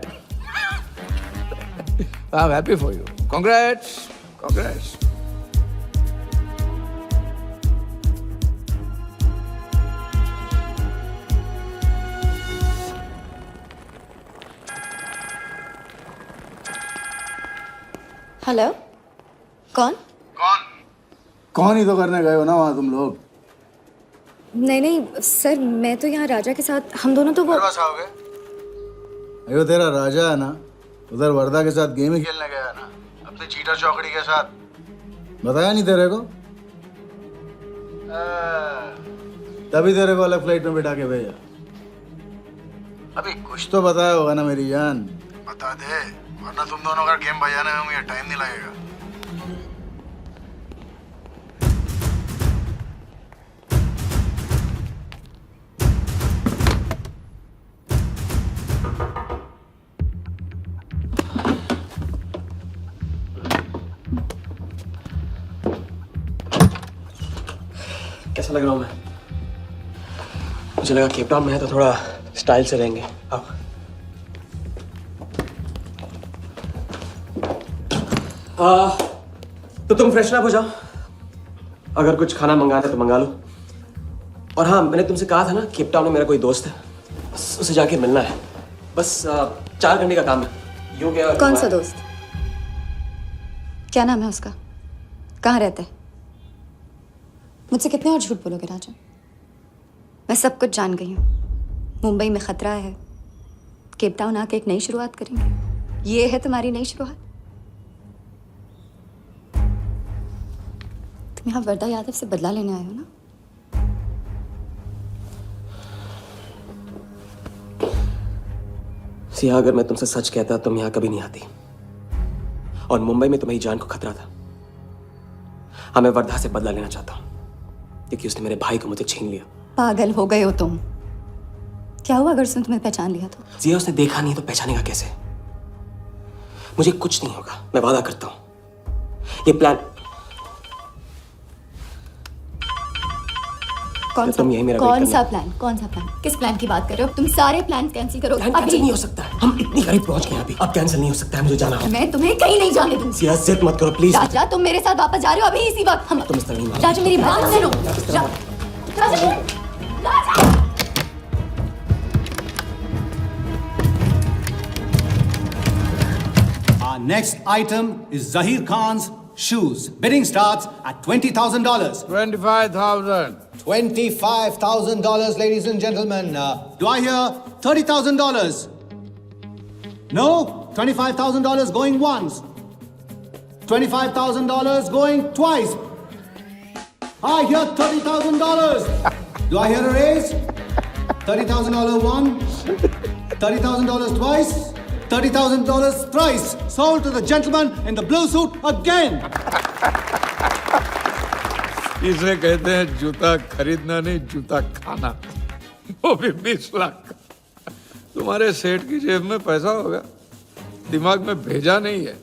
[SPEAKER 9] I'm happy for you. Congrats. Congrats.
[SPEAKER 5] Hello, कौन?
[SPEAKER 14] कौन ही तो करने गए हो ना वहाँ तुम लोग।
[SPEAKER 5] नहीं नहीं सर, मैं तो यहाँ राजा के साथ, हम दोनों तो वो
[SPEAKER 14] अयो तेरा राजा है ना, उधर वर्धा के साथ गेम ही खेलने गया है ना, अपने चीटा चौकड़ी के साथ। बताया नहीं तेरे को? तभी तेरे को अलग फ्लाइट में बिठा के भेजा। अभी कुछ तो बताया होगा ना मेरी जान। बता दे, वरना तुम दोनों का गेम बजाने में मुझे टाइम नहीं लगेगा।
[SPEAKER 2] कैसा लग रहा हूँ मैं? मुझे लगा केप टाउन में है तो थोड़ा स्टाइल से रहेंगे। आओ। तो तुम फ्रेशन अप हो जाओ। अगर कुछ खाना मंगाना है तो मंगा लो। और हाँ, मैंने तुमसे कहा था ना, केप टाउन में मेरा कोई दोस्त है, बस उसे जाके मिलना है। बस 4 घंटे का काम है। यूं क्या?
[SPEAKER 1] कौन सा दोस्त? क्या नाम है उसका? कहाँ रहता है? मुझसे कितने और झूठ बोलोगे राजा? मैं सब कुछ जान गई हूँ। मुंबई में खतरा है, केप टाउन आके एक नई शुरुआत करेंगे। ये है तुम्हारी नई शुरुआत? तुम यहाँ वर्धा यादव से बदला लेने आए हो ना?
[SPEAKER 2] सिया, अगर मैं तुमसे सच कहता तुम यहाँ कभी नहीं आती। और मुंबई में तुम्हारी जान को खतरा था। हाँ, मैं वर्धा से बदला लेना चाहता हूँ क्योंकि उसने मेरे भाई को मुझे छीन लिया।
[SPEAKER 1] पागल हो गए हो तुम? क्या हुआ अगर उसने तुम्हें पहचान लिया तो?
[SPEAKER 2] जिया, उसने देखा नहीं तो पहचानेगा कैसे? मुझे कुछ नहीं होगा, मैं वादा करता हूं। ये प्लान
[SPEAKER 1] कौन सा? कौन सा प्लान? कौन सा प्लान? किस प्लान की बात कर रहे हो? तुम सारे प्लान कैंसिल करो।
[SPEAKER 2] प्लान कैंसिल नहीं हो सकता है। हम इतनी करीब पहुंच गए हैं अभी। अब कैंसिल नहीं हो सकता है, मुझे जाना है।
[SPEAKER 1] मैं तुम्हें कहीं नहीं जाने दूंगी।
[SPEAKER 2] जिया, जिद मत करो प्लीज।
[SPEAKER 1] राजा, तुम मेरे साथ वापस जा रहे हो अभी इसी वक्त? हम
[SPEAKER 2] तुम इस तरह नहीं मान।
[SPEAKER 1] राजा, मेरी बात सुनो। राजा, राजा।
[SPEAKER 13] Our next item is Zahir Khan's shoes. Bidding starts at $20,000.
[SPEAKER 9] 25,000.
[SPEAKER 13] $25,000, ladies and gentlemen. Do I hear $30,000? No? $25,000 going once. $25,000 going twice. I hear $30,000. Do I hear a raise? $30,000 once. $30,000 twice. $30,000 thrice. Sold to the gentleman in the blue suit again.
[SPEAKER 9] इसे कहते हैं जूता खरीदना नहीं, जूता खाना। वो भी 20 लाख। तुम्हारे सेठ की जेब में पैसा होगा, दिमाग में भेजा नहीं है।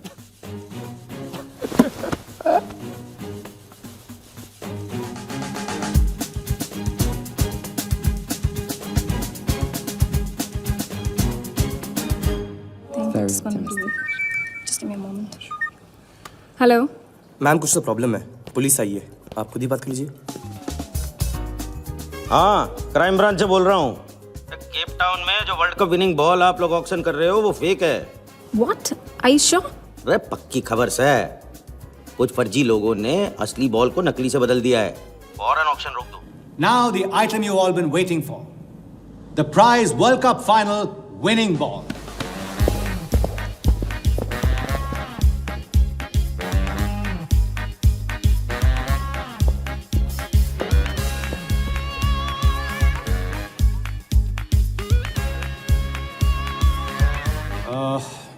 [SPEAKER 15] हेलो
[SPEAKER 2] मैम, कुछ तो प्रॉब्लम है, पुलिस आई है, आप खुद ही बात कर लीजिए।
[SPEAKER 6] हाँ, क्राइम ब्रांच से बोल रहा हूँ। केप टाउन में जो वर्ल्ड कप विनिंग बॉल आप लोग ऑक्शन कर रहे हो वो फेक है।
[SPEAKER 15] व्हाट? Are you sure?
[SPEAKER 6] अरे पक्की खबर से कुछ फर्जी लोगों ने असली बॉल को नकली से बदल दिया है। फौरन ऑक्शन रोक दो।
[SPEAKER 13] Now the item you've all been waiting for. The prize World Cup final winning ball.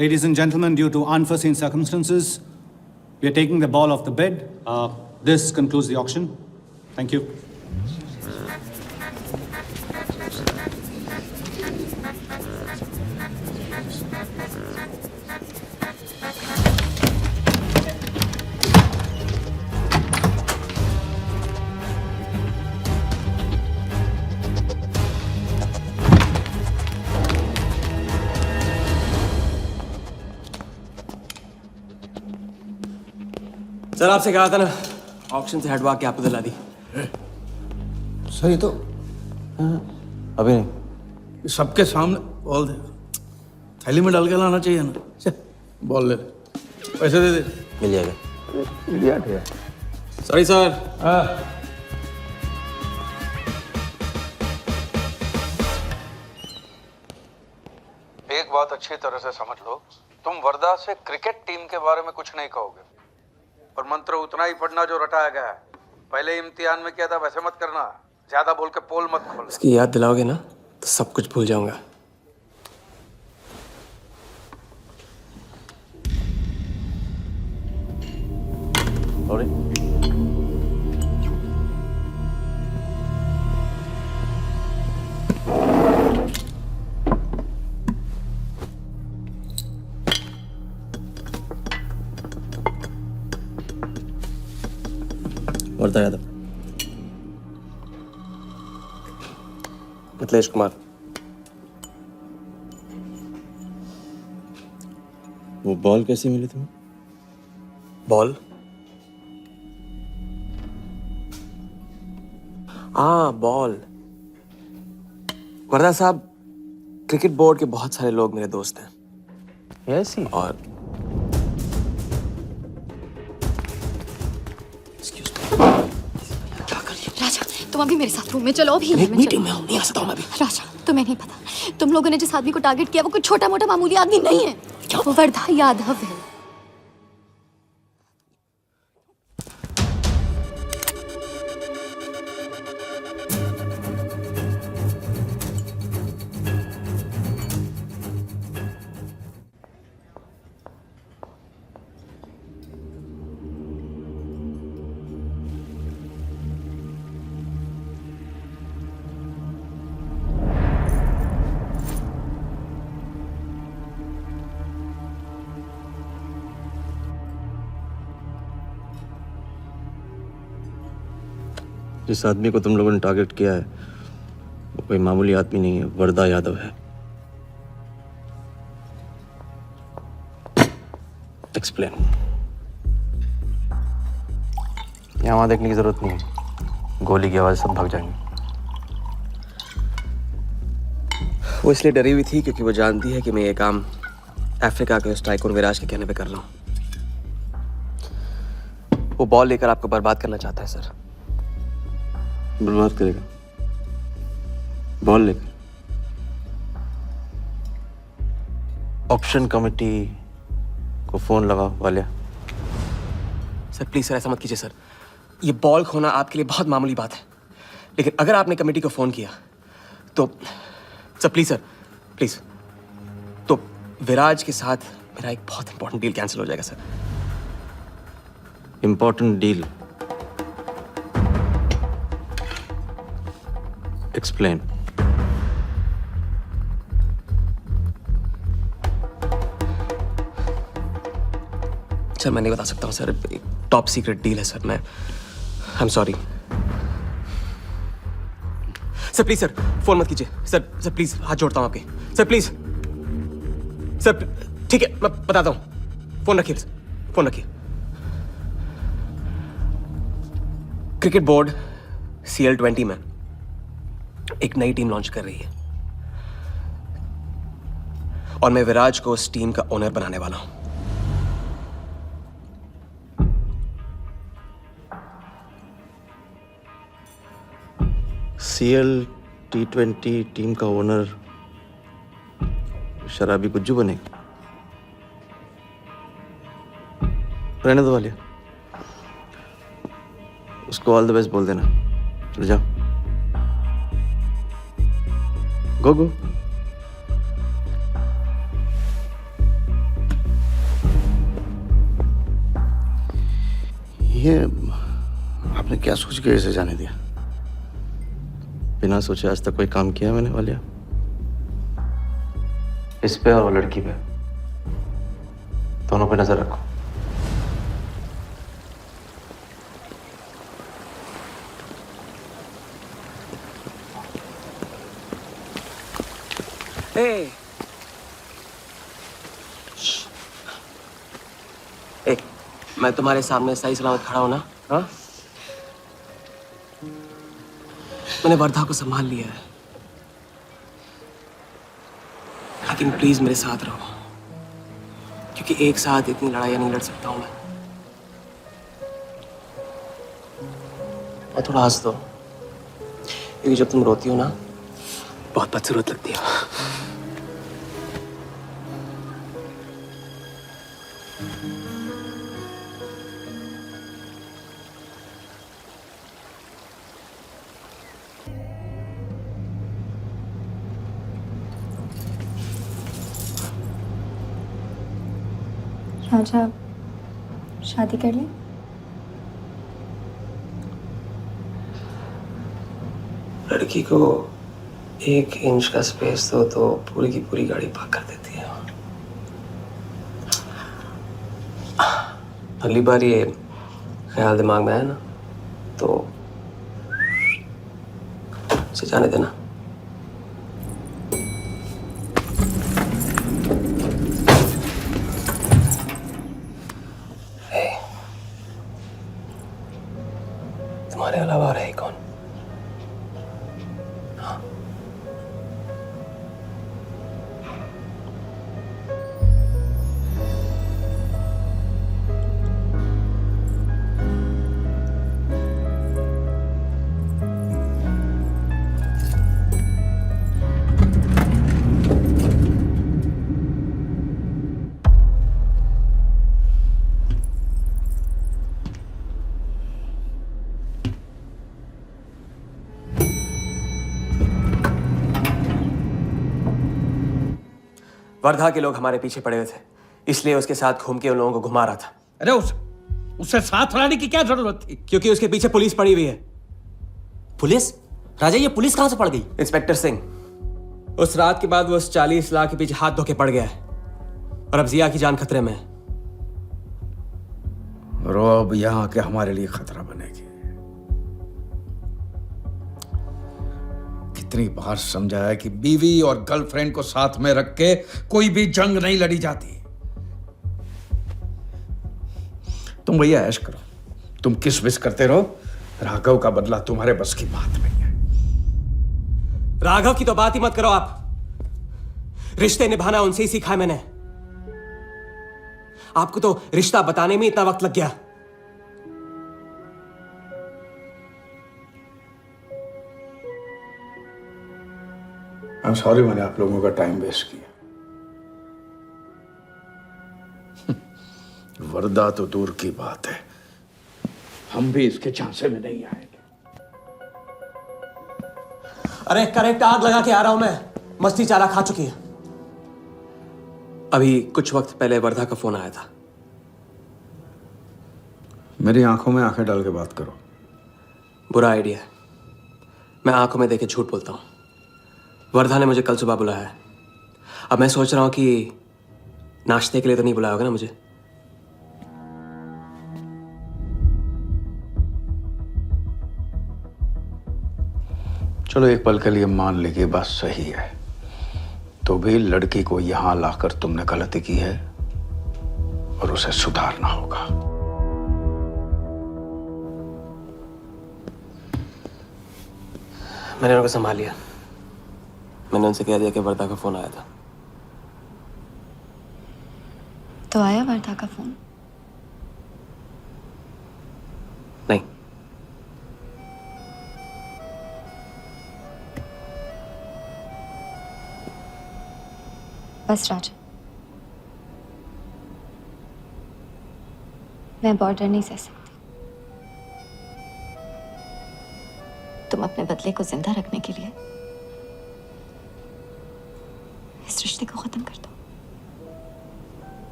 [SPEAKER 13] Ladies and gentlemen, due to unforeseen circumstances, we are taking the ball off the bid. This concludes the auction. Thank you.
[SPEAKER 2] Sir, आपसे कहा था ना, auction से हटवा के आपको दिला दी।
[SPEAKER 3] Sir ये तो अभी नहीं,
[SPEAKER 9] सबके सामने बॉल दे, थैली में डाल के लाना चाहिए ना। बॉल ले, पैसे दे दे।
[SPEAKER 6] मिल जाएगा।
[SPEAKER 3] इडियट है।
[SPEAKER 2] Sorry sir.
[SPEAKER 9] एक बात अच्छी तरह से समझ लो, तुम वर्धा से क्रिकेट टीम के बारे में कुछ नहीं कहोगे, और मंत्र उतना ही पढ़ना जो रटाया गया है। पहले इम्तिहान में किया था वैसे मत करना, ज्यादा बोल के पोल मत खोल।
[SPEAKER 2] इसकी याद दिलाओगे ना तो सब कुछ भूल जाऊंगा। वर्धा यादव, मिथिलेश कुमार।
[SPEAKER 3] वो बॉल कैसे मिली तुम्हें?
[SPEAKER 2] बॉल? हाँ, बॉल। वर्धा साहब, क्रिकेट बोर्ड के बहुत सारे लोग मेरे दोस्त हैं।
[SPEAKER 3] ऐसी?
[SPEAKER 2] और
[SPEAKER 1] राजा, तुम अभी मेरे साथ रूम में चलो। अभी
[SPEAKER 2] मीटिंग में हूँ, नहीं आ सकता हूँ मैं अभी।
[SPEAKER 1] राजा, तुम्हें नहीं पता, तुम लोगों ने जिस आदमी को टारगेट किया वो कोई छोटा मोटा मामूली आदमी नहीं है। वो वर्धा यादव है।
[SPEAKER 3] जिस आदमी को तुम लोगों ने टारगेट किया है वो कोई मामूली आदमी नहीं है, वर्धा यादव है। एक्सप्लेन। यहाँ वहां देखने की जरूरत नहीं है, गोली की आवाज सब भाग जाएंगे।
[SPEAKER 2] वो इसलिए डरी हुई थी क्योंकि वो जानती है कि मैं ये काम अफ्रीका के उस टाइकून विराज के कहने पे कर रहा हूँ। वो बॉल लेकर आपको बर्बाद करना चाहता है सर।
[SPEAKER 3] बर्बाद करेगा? बॉल लेकर? ऑक्शन कमेटी को फोन लगाओ वालिया।
[SPEAKER 2] सर प्लीज सर, ऐसा मत कीजिए सर। ये बॉल खोना आपके लिए बहुत मामूली बात है, लेकिन अगर आपने कमेटी को फोन किया तो सर प्लीज सर, प्लीज, तो विराज के साथ मेरा एक बहुत इंपॉर्टेंट डील कैंसिल हो जाएगा sir.
[SPEAKER 3] Important deal? Explain.
[SPEAKER 2] Sir मैं नहीं बता सकता हूँ सर, एक टॉप सीक्रेट डील है सर, मैं I am sorry sir. Please sir phone मत कीजिए सर, सर प्लीज हाथ जोड़ता हूँ आपके सर, प्लीज सर। ठीक है मैं बताता हूँ, फोन रखिए फोन रखिए। क्रिकेट बोर्ड CL20 में एक नई टीम लॉन्च कर रही है और मैं विराज को उस टीम का ओनर बनाने वाला हूं।
[SPEAKER 6] CL T20 टीम का ओनर शराबी गुज्जू बनेगा। रहने दो वालिया, उसको ऑल द बेस्ट बोल देना। चल जाओ, गो गो। ये आपने क्या सोच के इसे जाने दिया? बिना सोचे आज तक कोई काम किया मैंने वालिया? इस पे और वो लड़की पे, दोनों पे नजर रखो।
[SPEAKER 2] मैं तुम्हारे सामने सही सलामत खड़ा हूं ना? हाँ, मैंने वर्धा को संभाल लिया है, लेकिन प्लीज मेरे साथ रहो, क्योंकि एक साथ इतनी लड़ाइयां नहीं लड़ सकता हूं मैं। और थोड़ा हंस दो, क्योंकि जब तुम रोती हो ना बहुत बदसूरत लगती हो।
[SPEAKER 1] राजा शादी कर ले।
[SPEAKER 2] लड़की को 1 इंच का स्पेस दो तो पूरी की पूरी गाड़ी पार्क कर देती है। अगली बार ये ख्याल दिमाग में आया ना तो उसे जाने देना। तुम्हारे अलावा और है कौन? वर्धा के लोग हमारे पीछे पड़े हुए थे, इसलिए उसके साथ घूम के उन लोगों को घुमा रहा था।
[SPEAKER 9] अरे उससे साथ लाने की क्या जरूरत थी?
[SPEAKER 2] क्योंकि उसके पीछे पुलिस पड़ी हुई है।
[SPEAKER 6] पुलिस? राजा ये पुलिस कहां से पड़ गई?
[SPEAKER 2] इंस्पेक्टर सिंह, उस रात के बाद वो उस 40 लाख के पीछे हाथ धो के पड़ गया है और अब जिया की जान खतरे में है।
[SPEAKER 9] और वो अब यहां के हमारे लिए खतरा बनेगी। कितनी बार समझाया कि बीवी और गर्लफ्रेंड को साथ में रख के कोई भी जंग नहीं लड़ी जाती। तुम भैया ऐश करो, तुम किस विस करते रहो, राघव का बदला तुम्हारे बस की बात नहीं है।
[SPEAKER 2] राघव की तो बात ही मत करो आप, रिश्ते निभाना उनसे ही सीखा है मैंने। आपको तो रिश्ता बताने में इतना वक्त लग गया।
[SPEAKER 9] I'm sorry मैंने आप लोगों का टाइम वेस्ट किया। वर्दा तो दूर की बात है, हम भी इसके झांसे में नहीं आएंगे।
[SPEAKER 2] अरे करेक्ट आग लगा के आ रहा हूं मैं, मस्ती चारा खा चुकी है। अभी कुछ वक्त पहले वर्धा का फोन आया था।
[SPEAKER 9] मेरी आंखों में आंखें डाल के बात करो।
[SPEAKER 2] बुरा आइडिया है, मैं आंखों में देखे झूठ बोलता हूं। वर्धा ने मुझे कल सुबह बुलाया है। अब मैं सोच रहा हूं कि नाश्ते के लिए तो नहीं बुलाया होगा ना मुझे?
[SPEAKER 11] चलो एक पल के लिए मान ली कि बात सही है, तो भी लड़की को यहां लाकर तुमने गलती की है और उसे सुधारना होगा।
[SPEAKER 2] मैंने उनको संभाल लिया। मैंने उनसे कह दिया कि वर्धा का फोन आया था।
[SPEAKER 1] तो आया वर्धा का फोन?
[SPEAKER 2] नहीं।
[SPEAKER 1] बस राजा, मैं बॉर्डर नहीं सह सकती। तुम अपने बदले को जिंदा रखने के लिए इस रिश्ते को खत्म कर दो।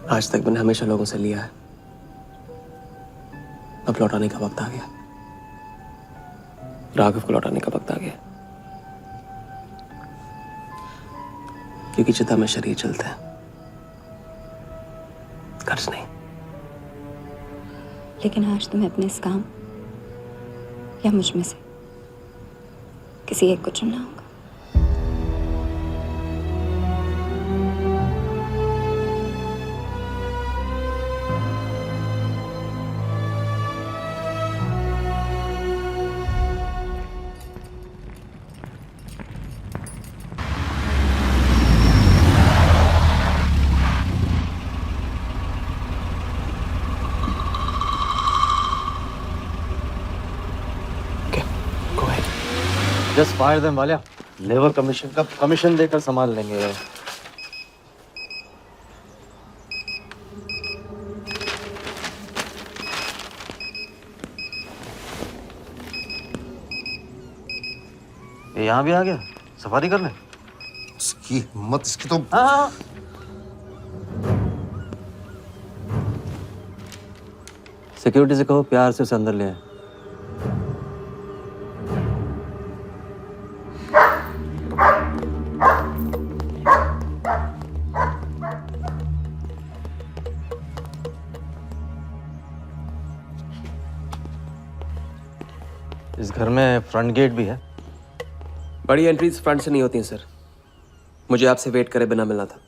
[SPEAKER 2] आज तक मैंने हमेशा लोगों से लिया है, अब लौटाने का वक्त आ गया। राघव को लौटाने का वक्त आ गया, क्योंकि चिता में शरीर चलते हैं, कर्ज नहीं।
[SPEAKER 1] लेकिन आज तुम्हें अपने इस काम या मुझ में से किसी एक को चुनना होगा।
[SPEAKER 6] Just fire them Walia, labour commission का कमीशन देकर संभाल लेंगे। ये यहाँ भी आ गया, सफारी कर ले।
[SPEAKER 14] इसकी हिम्मत, इसकी तो।
[SPEAKER 6] हाँ। सिक्योरिटी से कहो प्यार से उसे अंदर ले आए। इस घर में फ्रंट गेट भी है।
[SPEAKER 2] बड़ी एंट्रीज फ्रंट से नहीं होती हैं सर। मुझे आपसे वेट करे बिना मिलना था।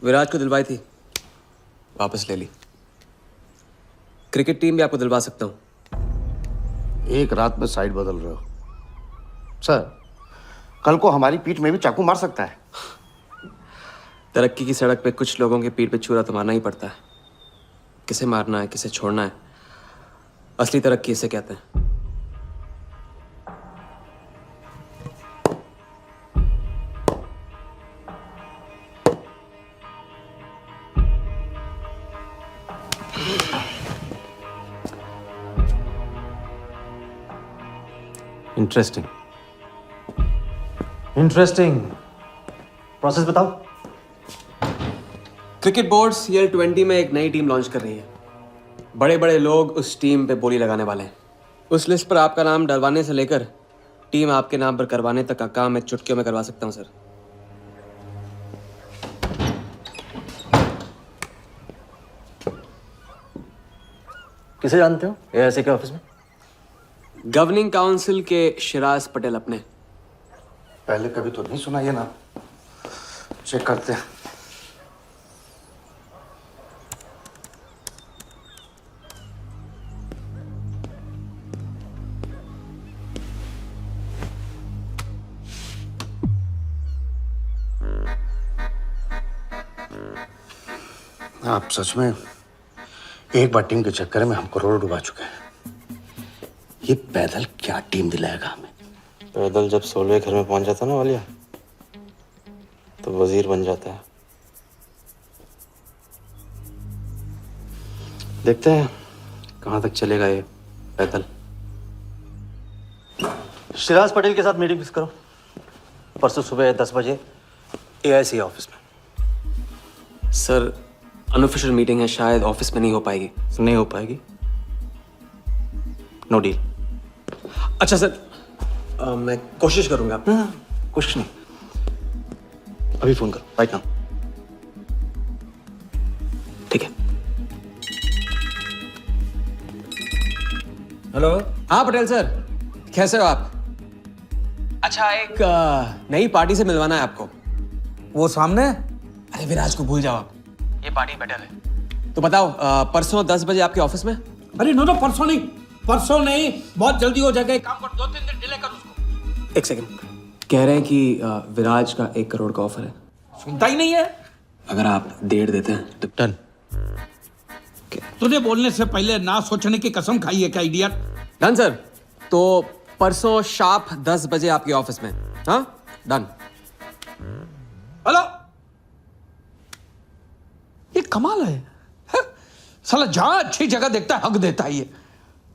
[SPEAKER 2] विराज को दिलवाई थी, वापस ले ली। क्रिकेट टीम भी आपको दिलवा सकता हूं।
[SPEAKER 14] एक रात में साइड बदल रहे हो सर। कल को हमारी पीठ में भी चाकू मार सकता है।
[SPEAKER 2] तरक्की की सड़क पे कुछ लोगों के पीठ पे छुरा तो मारना ही पड़ता है। किसे मारना है, किसे छोड़ना है, असली तरक्की इसे कहते हैं।
[SPEAKER 6] Interesting interesting. प्रोसेस बताओ।
[SPEAKER 2] क्रिकेट बोर्ड CL20 में एक नई टीम लॉन्च कर रही है। बड़े बड़े लोग उस टीम पे बोली लगाने वाले हैं। उस लिस्ट पर आपका नाम डलवाने से लेकर टीम आपके नाम पर करवाने तक का काम मैं चुटकियों में करवा सकता हूं सर।
[SPEAKER 6] किसे जानते हो AIC के ऑफिस में?
[SPEAKER 2] गवर्निंग काउंसिल के शिराज पटेल अपने।
[SPEAKER 14] पहले कभी तो नहीं सुना ये नाम। चेक करते हैं। आप सच में एक बार टीम के चक्कर में हम करोड़ डुबा चुके हैं। ये पैदल क्या टीम दिलाएगा हमें?
[SPEAKER 6] पैदल जब 16वें घर में पहुंच जाता ना वालिया, तो वजीर बन जाता है। देखते हैं कहां तक चलेगा ये पैदल। शिराज पटेल के साथ मीटिंग फिक्स करो परसों सुबह 10 बजे AIC ऑफिस में।
[SPEAKER 2] सर अनऑफिशियल मीटिंग है, शायद ऑफिस में नहीं हो पाएगी।
[SPEAKER 6] नहीं हो पाएगी, नो डील।
[SPEAKER 2] अच्छा सर,
[SPEAKER 3] मैं कोशिश करूंगा। कुछ नहीं, अभी फोन करो राइट नाउ। ठीक है।
[SPEAKER 2] हेलो। हाँ पटेल सर, कैसे हो आप? अच्छा, एक नई पार्टी से मिलवाना है आपको।
[SPEAKER 9] वो सामने?
[SPEAKER 2] अरे विराज को भूल जाओ आप, ये पार्टी बेटर है। तो बताओ, परसों 10 बजे आपके ऑफिस में?
[SPEAKER 9] अरे नो परसों नहीं, बहुत जल्दी हो जाएगा। एक काम कर, 2-3 दिन डिले कर उसको।
[SPEAKER 3] एक सेकंड, कह रहे हैं कि विराज का 1 करोड़ का ऑफर है।
[SPEAKER 9] सुनता ही नहीं है।
[SPEAKER 3] अगर आप 1.5 देते हैं तो डन।
[SPEAKER 9] तुझे बोलने से पहले ना सोचने की कसम खाई है क्या इडियट?
[SPEAKER 2] Done sir. तो परसों शार्प 10 बजे आपके ऑफिस में। हाँ डन।
[SPEAKER 9] हेलो, ये कमाल है। साला जहां अच्छी जगह देखता है हक देता है ये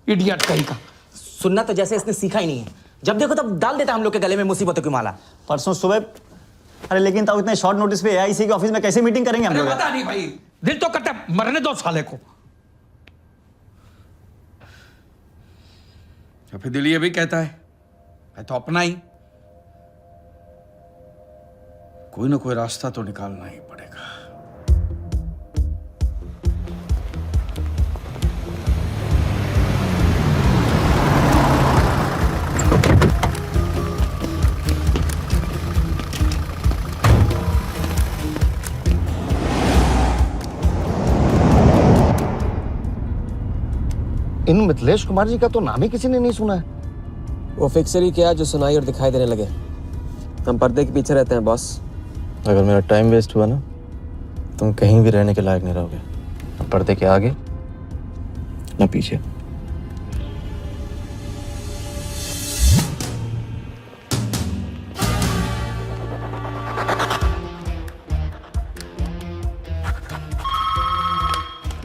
[SPEAKER 9] इडियट कहीं का।
[SPEAKER 6] सुनना तो जैसे इसने सीखा ही नहीं है, जब देखो तब डाल देता है हम लोग के गले में मुसीबतों की माला।
[SPEAKER 16] परसों सुबह। अरे लेकिन तब इतने शॉर्ट नोटिस पे एआईसी के ऑफिस में कैसे मीटिंग करेंगे हम लोग?
[SPEAKER 9] पता नहीं भाई, दिल तो करता है मरने दो साले को। तो फिर दिल ये भी कहता है मैं तो अपना ही, कोई ना कोई रास्ता तो निकालना ही पड़ेगा।
[SPEAKER 14] इन मिथिलेश कुमार जी का तो नाम ही किसी ने नहीं सुना है।
[SPEAKER 2] वो फिक्सर ही क्या जो सुनाई और दिखाई देने लगे। हम पर्दे के पीछे रहते हैं बॉस।
[SPEAKER 3] अगर मेरा टाइम वेस्ट हुआ ना, तुम कहीं भी रहने के लायक नहीं रहोगे, ना पर्दे के आगे ना पीछे।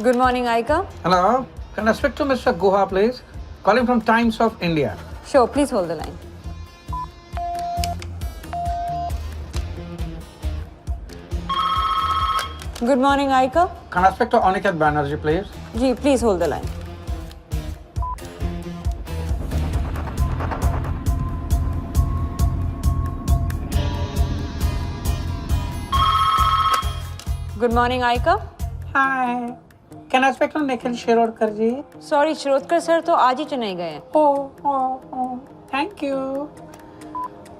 [SPEAKER 15] Good morning, Aika.
[SPEAKER 9] Hello, can I speak to Mr. Guha, please? Calling from Times of India.
[SPEAKER 15] Sure, please hold the line. Good morning, Aika.
[SPEAKER 9] Can I speak to Aniket Banerjee, please?
[SPEAKER 15] Ji, please hold the line. Good morning, Aika.
[SPEAKER 9] Hi. Can I speak to Nikhil Shirodkar ji?
[SPEAKER 15] Sorry, Shirodkar sir तो आज ही चेन्नई गए हैं।
[SPEAKER 9] Oh, thank you.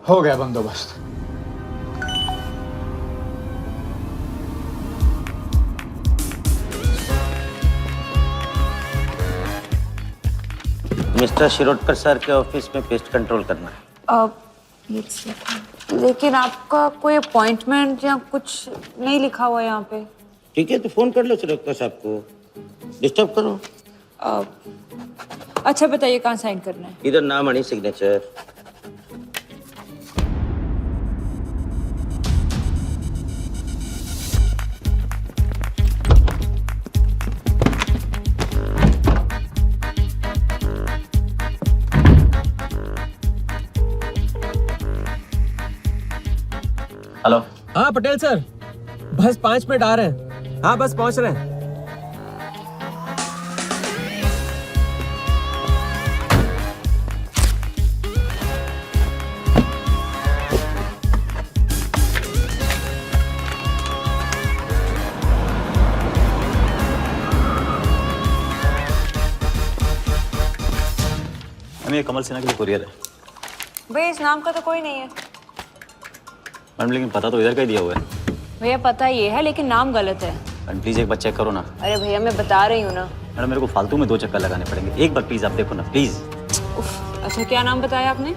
[SPEAKER 9] हो गया बंदोबस्त।
[SPEAKER 6] Mister Shirodkar sir के office में pest control करना है।
[SPEAKER 15] लेकिन आपका कोई अपॉइंटमेंट या कुछ नहीं लिखा हुआ यहाँ पे।
[SPEAKER 6] ठीक है, तो फोन कर लो शिरोडकर साहब को, डिस्टर्ब करो।
[SPEAKER 15] अच्छा बताइए कहाँ साइन करना है?
[SPEAKER 6] इधर नाम आणि सिग्नेचर। हेलो।
[SPEAKER 2] हाँ पटेल सर, बस 5 मिनट आ रहे हैं। हाँ बस पहुंच रहे हैं।
[SPEAKER 6] ये कमल सिन्हा के लिए कुरियर है।
[SPEAKER 15] भैया इस नाम का तो कोई नहीं है।
[SPEAKER 6] मैडम लेकिन पता तो इधर का ही दिया हुआ है।
[SPEAKER 15] भैया पता ये है लेकिन नाम गलत है।
[SPEAKER 6] मैडम प्लीज एक बार चेक करो ना।
[SPEAKER 15] अरे भैया मैं बता रही हूँ ना।
[SPEAKER 6] मैडम मेरे को फालतू में 2 चक्कर लगाने पड़ेंगे, एक बार प्लीज आप देखो ना प्लीज।
[SPEAKER 15] अच्छा क्या नाम बताया आपने?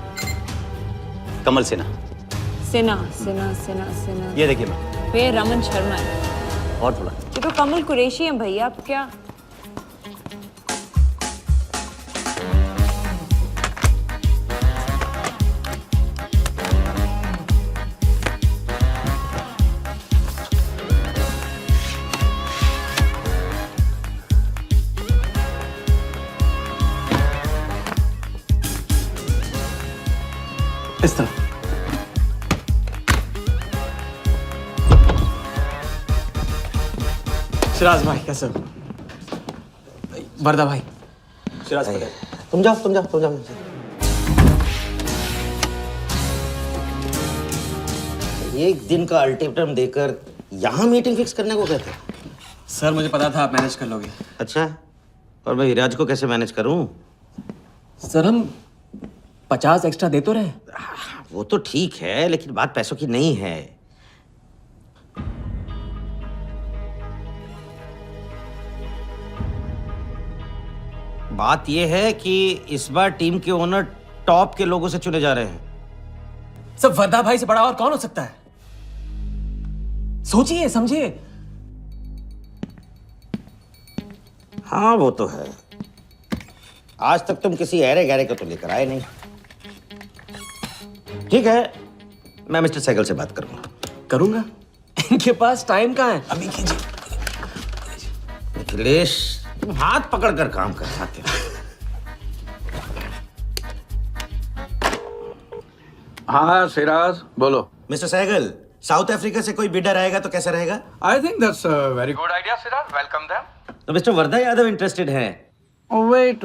[SPEAKER 6] कमल सिन्हा।
[SPEAKER 15] सिन्हा सिन्हा सिन्हा सिन्हा।
[SPEAKER 6] ये देखिए मैम।
[SPEAKER 15] भैया रमन शर्मा है।
[SPEAKER 6] और थोड़ा।
[SPEAKER 15] ये तो कमल कुरैशी है भैया, आप क्या?
[SPEAKER 3] इस तरह।
[SPEAKER 2] सिराज भाई कैसे हो? वर्दा भाई।
[SPEAKER 6] सिराज भाई तुम जाओ। एक दिन का अल्टीमेटम देकर यहाँ मीटिंग फिक्स करने को कहते?
[SPEAKER 2] सर मुझे पता था आप मैनेज कर लोगे।
[SPEAKER 6] अच्छा, और मैं विराज को कैसे मैनेज करूं?
[SPEAKER 2] सर हम 50 एक्स्ट्रा दे तो रहे।
[SPEAKER 6] वो तो ठीक है, लेकिन बात पैसों की नहीं है। बात यह है कि इस बार टीम के ओनर टॉप के लोगों से चुने जा रहे हैं।
[SPEAKER 2] सब वर्धा भाई से बड़ा और कौन हो सकता है? सोचिए समझिए।
[SPEAKER 6] हाँ वो तो है। आज तक तुम किसी अरे गहरे को तो लेकर आए नहीं। ठीक है, मैं मिस्टर सहगल से बात
[SPEAKER 2] करूंगा। इनके पास टाइम कहाँ है? अभी कीजिए।
[SPEAKER 6] अखिलेश, तुम हाथ पकड़कर काम कर सकते हो।
[SPEAKER 9] हाँ सिराज, बोलो।
[SPEAKER 6] मिस्टर सहगल, साउथ अफ्रीका से कोई बिडर आएगा तो कैसा रहेगा?
[SPEAKER 9] I think that's a very good idea Siraj, welcome them.
[SPEAKER 6] तो मिस्टर वर्धा यादव इंटरेस्टेड है?
[SPEAKER 9] Wait.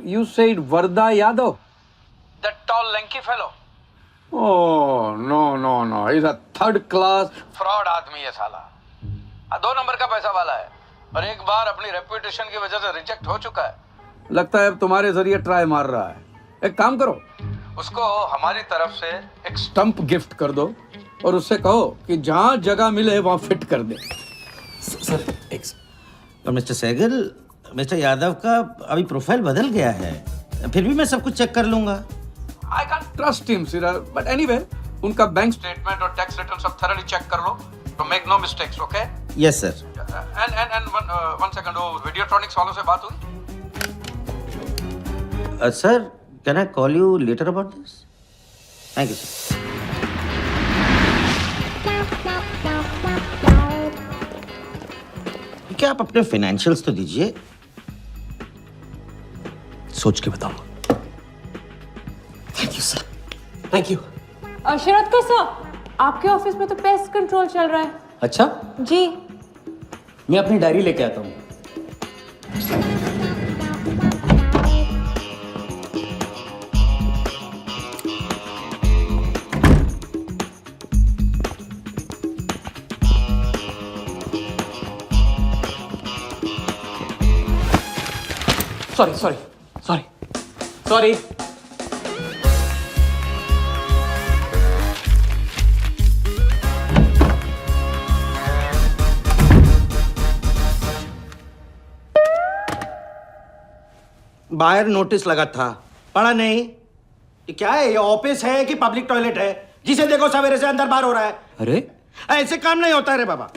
[SPEAKER 9] You said Varda Yadav? That tall, lanky fellow? Oh, no. He's a third class fraud आदमी है साला। 2 नंबर का पैसा वाला है और एक बार अपनी रेपुटेशन की वजह से रिजेक्ट हो चुका है। लगता है अब तुम्हारे जरिए ट्राई मार रहा है। एक काम करो, उसको हमारी तरफ से एक स्टंप गिफ्ट कर दो और उससे कहो कि जहाँ जगह मिले वहाँ फिट कर दे।
[SPEAKER 2] सर एक
[SPEAKER 6] और मिस्टर सहगल, मिस्टर यादव का अभी प्रोफाइल बदल गया है, फिर भी मैं सब कुछ चेक कर लूंगा।
[SPEAKER 9] I can't trust him, Siraj. But anyway, उनका बैंक स्टेटमेंट और टैक्स रिटर्न सब thoroughly चेक कर लो, तो make no mistakes, okay?
[SPEAKER 6] Yes, sir.
[SPEAKER 9] And one second, वो Videotronics वालों से बात हुई?
[SPEAKER 6] Sir, can I call you later about this? Thank you, sir. क्या आप अपने फाइनेंशियल्स तो दीजिए।
[SPEAKER 2] सोच के बताओ। Thank you sir, thank you.
[SPEAKER 15] Sharad sir, आपके ऑफिस में तो पेस्ट कंट्रोल चल रहा है।
[SPEAKER 7] अच्छा,
[SPEAKER 15] जी।
[SPEAKER 7] मैं अपनी डायरी लेके आता हूँ।
[SPEAKER 2] सॉरी।
[SPEAKER 6] बाहर नोटिस लगा था, पढ़ा नहीं? ये क्या है? ये ऑफिस है कि पब्लिक टॉयलेट है? जिसे देखो सवेरे से अंदर बाहर हो रहा है।
[SPEAKER 7] अरे
[SPEAKER 6] ऐसे काम नहीं होता रे बाबा,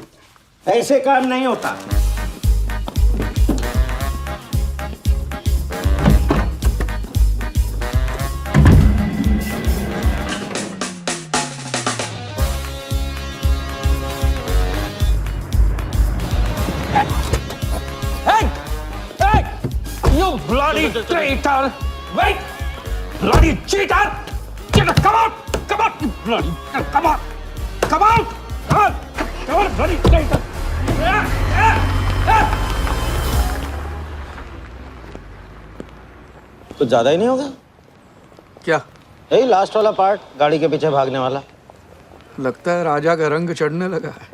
[SPEAKER 6] ऐसे काम नहीं होता।
[SPEAKER 9] You bloody traitor! Wait! Bloody cheater! Cheater, come out! Come out! You bloody... Come out! Come out! Come on! Come on, bloody traitor!
[SPEAKER 6] कुछ ज्यादा ही नहीं होगा
[SPEAKER 9] क्या?
[SPEAKER 6] यही लास्ट वाला पार्ट, गाड़ी के पीछे भागने वाला।
[SPEAKER 9] लगता है राजा का रंग चढ़ने लगा है।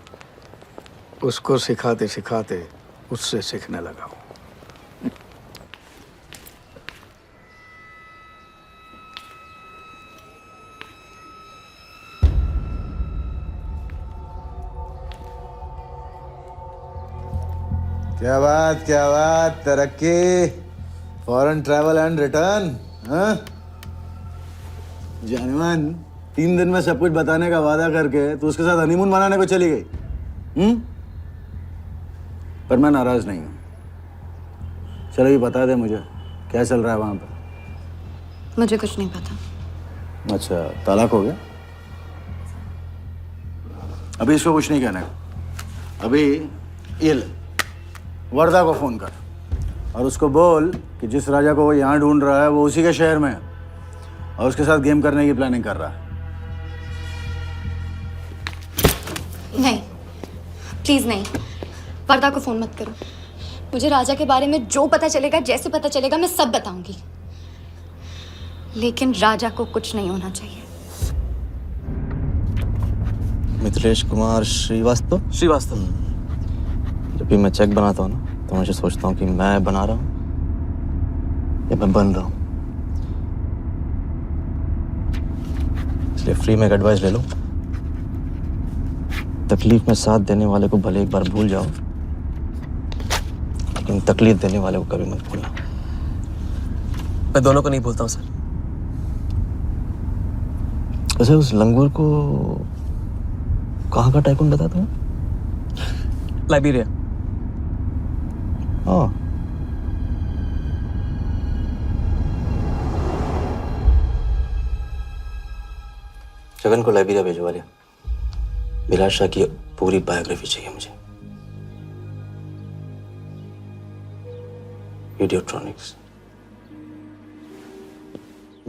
[SPEAKER 9] उसको सिखाते सिखाते उससे सीखने लगा हूं।
[SPEAKER 14] क्या बात, तरक्की, फॉरेन ट्रैवल एंड रिटर्न। हाँ जानवन, 3 दिन में सब कुछ बताने का वादा करके तू उसके साथ हनीमून मनाने को चली गई। पर मैं नाराज नहीं हूँ। चलो ये बता दे मुझे, क्या चल रहा है वहां पर?
[SPEAKER 1] मुझे कुछ नहीं पता।
[SPEAKER 14] अच्छा, तलाक हो गया? अभी इसको कुछ नहीं कहना है। अभी ये ले, वर्धा को फोन कर और उसको बोल कि जिस राजा को वो यहाँ ढूंढ रहा है वो उसी के शहर में है और उसके साथ गेम करने की प्लानिंग कर रहा है।
[SPEAKER 1] नहीं, प्लीज नहीं, वर्धा को फोन मत करो। मुझे राजा के बारे में जो पता चलेगा, जैसे पता चलेगा, मैं सब बताऊंगी, लेकिन राजा को कुछ नहीं होना चाहिए।
[SPEAKER 6] मिथिलेश कुमार श्रीवास्तव।
[SPEAKER 2] श्रीवास्तव।
[SPEAKER 6] जब भी मैं चेक बनाता हूँ ना तो मुझे सोचता हूँ कि मैं बना रहा हूँ या मैं बन रहा हूँ। इसलिए फ्री में एक एडवाइस ले लो, तकलीफ में साथ देने वाले को भले एक बार भूल जाओ, लेकिन तकलीफ देने वाले को कभी मत भूलना।
[SPEAKER 2] मैं दोनों को नहीं भूलता हूँ सर।
[SPEAKER 6] वैसे उस लंगूर को कहाँ का टाइकून बताया तुम्हें?
[SPEAKER 2] लाइबेरिया।
[SPEAKER 6] हाँ, जगन को लाइबेरिया भिजवा लिया। बिलाल शाह की पूरी बायोग्राफी चाहिए मुझे।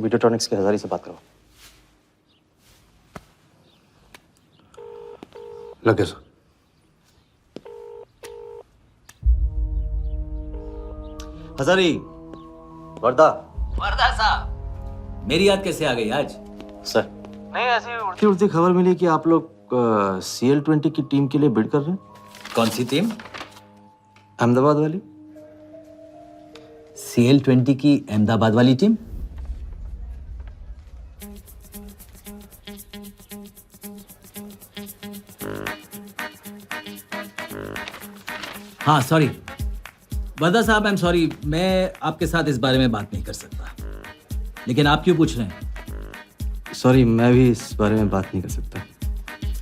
[SPEAKER 6] वीडियोट्रॉनिक्स के हजारी से बात करो।
[SPEAKER 10] लगे सर।
[SPEAKER 6] हजारी, वर्दा।
[SPEAKER 12] वर्दा साहब,
[SPEAKER 6] मेरी याद कैसे आ गई आज? सर, नहीं ऐसी उड़ती उड़ती खबर मिली कि आप लोग CL20 की टीम के लिए बिड कर रहे हैं।
[SPEAKER 16] कौन सी टीम?
[SPEAKER 6] अहमदाबाद वाली।
[SPEAKER 16] CL20 की अहमदाबाद वाली टीम? हाँ सॉरी वर्दा साहब, आई एम सॉरी, मैं आपके साथ इस बारे में बात नहीं कर सकता। लेकिन आप क्यों पूछ रहे हैं?
[SPEAKER 6] सॉरी, मैं भी इस बारे में बात नहीं कर सकता।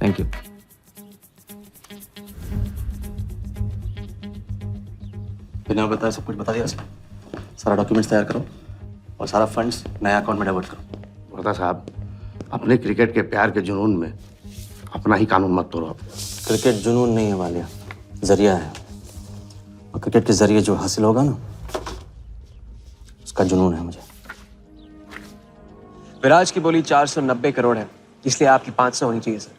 [SPEAKER 6] Thank you. बिना बताए सब कुछ बता दिया सर। सारा डॉक्यूमेंट्स तैयार करो और सारा फंड्स नए अकाउंट में डाइवर्ट करो।
[SPEAKER 10] वर्दा साहब, अपने क्रिकेट के प्यार के जुनून में अपना ही कानून मत तोड़ो।
[SPEAKER 6] क्रिकेट जुनून नहीं है वालिया, जरिया है। और क्रिकेट के जरिए जो हासिल होगा ना, उसका जुनून है मुझे।
[SPEAKER 2] विराज की बोली 490 करोड़ है, इसलिए आपकी 500 होनी चाहिए सर।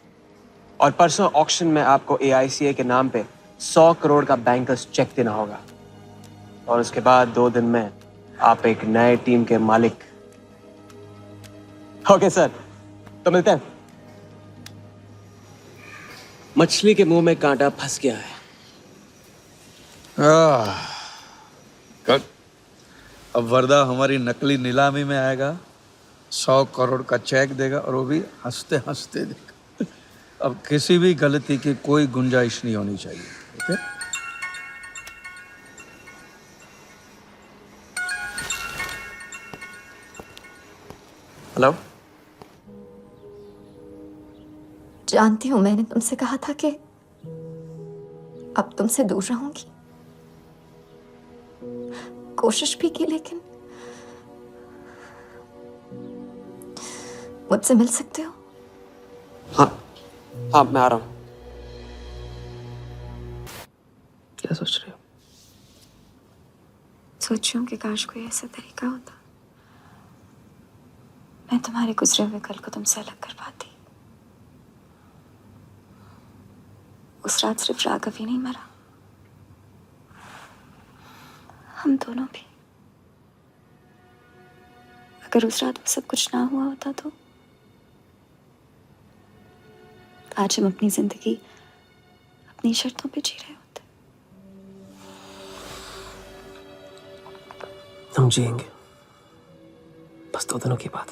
[SPEAKER 2] और परसों ऑक्शन में आपको AICA के नाम पे 100 करोड़ का बैंकर्स चेक देना होगा। और उसके बाद 2 दिन में आप एक नए टीम के मालिक। ओके सर, तो मिलते हैं। मछली के मुंह में कांटा फंस गया है।
[SPEAKER 9] अब वर्दा हमारी नकली नीलामी में आएगा, 100 करोड़ का चेक देगा और वो भी हंसते हंसते देगा। अब किसी भी गलती की कोई गुंजाइश नहीं होनी चाहिए। ओके?
[SPEAKER 2] हेलो।
[SPEAKER 1] जानती हूँ मैंने तुमसे कहा था कि अब तुमसे दूर रहूंगी। कोशिश भी की, लेकिन मुझसे मिल सकते हो?
[SPEAKER 2] हाँ, मैं आ रहा हूँ। क्या सोच रहे हो?
[SPEAKER 1] सोच रही हूँ कि काश कोई ऐसा तरीका होता, मैं तुम्हारे गुजरे हुए कल को तुमसे अलग कर पाती। उस रात सिर्फ राघव ही नहीं मरा, हम दोनों भी। अगर उस रात वो सब कुछ ना हुआ होता तो आज हम अपनी जिंदगी अपनी शर्तों पे जी रहे होते।
[SPEAKER 2] हम जिएंगे, बस 2 दिनों की बात।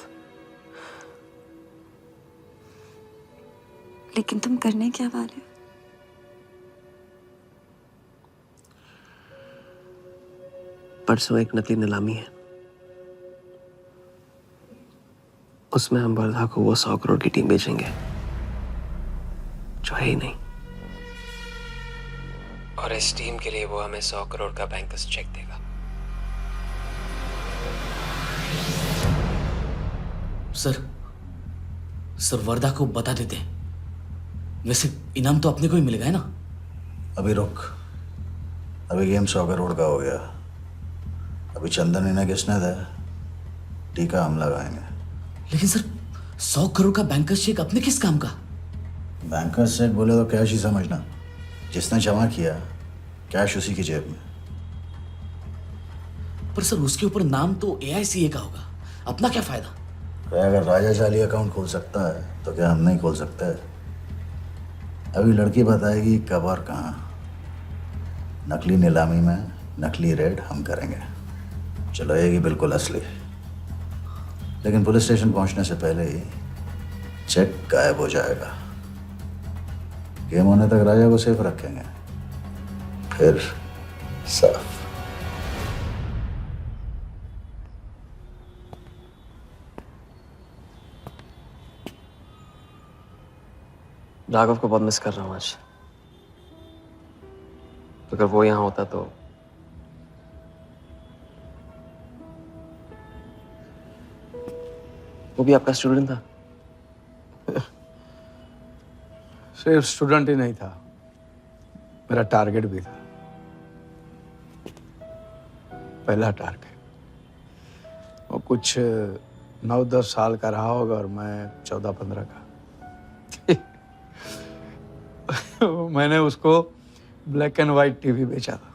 [SPEAKER 1] लेकिन तुम करने क्या वाले हो?
[SPEAKER 2] परसों एक नकली नीलामी है, उसमें हम वर्धा को वो 100 करोड़ की टीम बेचेंगे जो है ही नहीं। और इस टीम के लिए वो हमें 100 करोड़ का बैंकर्स चेक देगा।
[SPEAKER 16] सर वर्धा को बता देते हैं। वैसे इनाम तो अपने को ही मिलेगा है ना?
[SPEAKER 14] अभी रुक, अभी गेम 100 करोड़ का हो गया। अभी चंदन इन्हें किसने था, टीका हम लगाएंगे।
[SPEAKER 16] लेकिन सर 100 करोड़ का बैंकर्स चेक अपने किस काम का?
[SPEAKER 14] बैंकर्स चेक बोले तो कैश ही समझना। जिसने जमा किया कैश उसी की जेब में।
[SPEAKER 16] पर सर उसके ऊपर नाम तो AICA का होगा, अपना क्या फायदा?
[SPEAKER 14] अगर राजा चाली अकाउंट खोल सकता है तो क्या हम नहीं खोल सकते? अभी लड़की बताएगी कब और कहाँ। नकली नीलामी में नकली रेड हम करेंगे, चलाएगी बिल्कुल असली। लेकिन पुलिस स्टेशन पहुंचने से पहले ही चेक गायब हो जाएगा। गेम होने तक राजा को सेफ रखेंगे, फिर साफ।
[SPEAKER 2] राघव को बहुत मिस कर रहा हूँ आज। अगर वो यहाँ होता तो वो भी आपका स्टूडेंट था।
[SPEAKER 9] सिर्फ स्टूडेंट ही नहीं था, मेरा टारगेट भी था। पहला टारगेट। वो कुछ 9-10 साल का रहा होगा और मैं 14-15 का। मैंने उसको ब्लैक एंड व्हाइट टीवी बेचा था,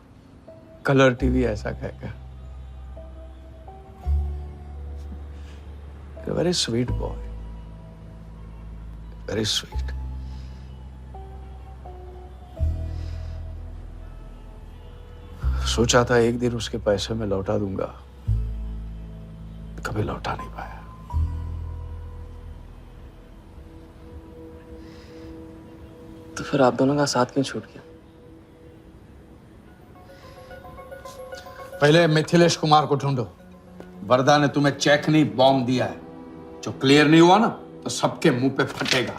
[SPEAKER 9] कलर टीवी ऐसा कहकर। Very sweet boy, very sweet. सोचा था एक दिन उसके पैसे में लौटा दूंगा, कभी लौटा नहीं पाया।
[SPEAKER 2] तो फिर आप दोनों का साथ क्यों छूट गया?
[SPEAKER 9] पहले मिथिलेश कुमार को ढूंढो। वर्दा ने तुम्हें चेक नहीं बॉम्ब दिया है। जो क्लियर नहीं हुआ ना तो सबके मुंह पे फटेगा।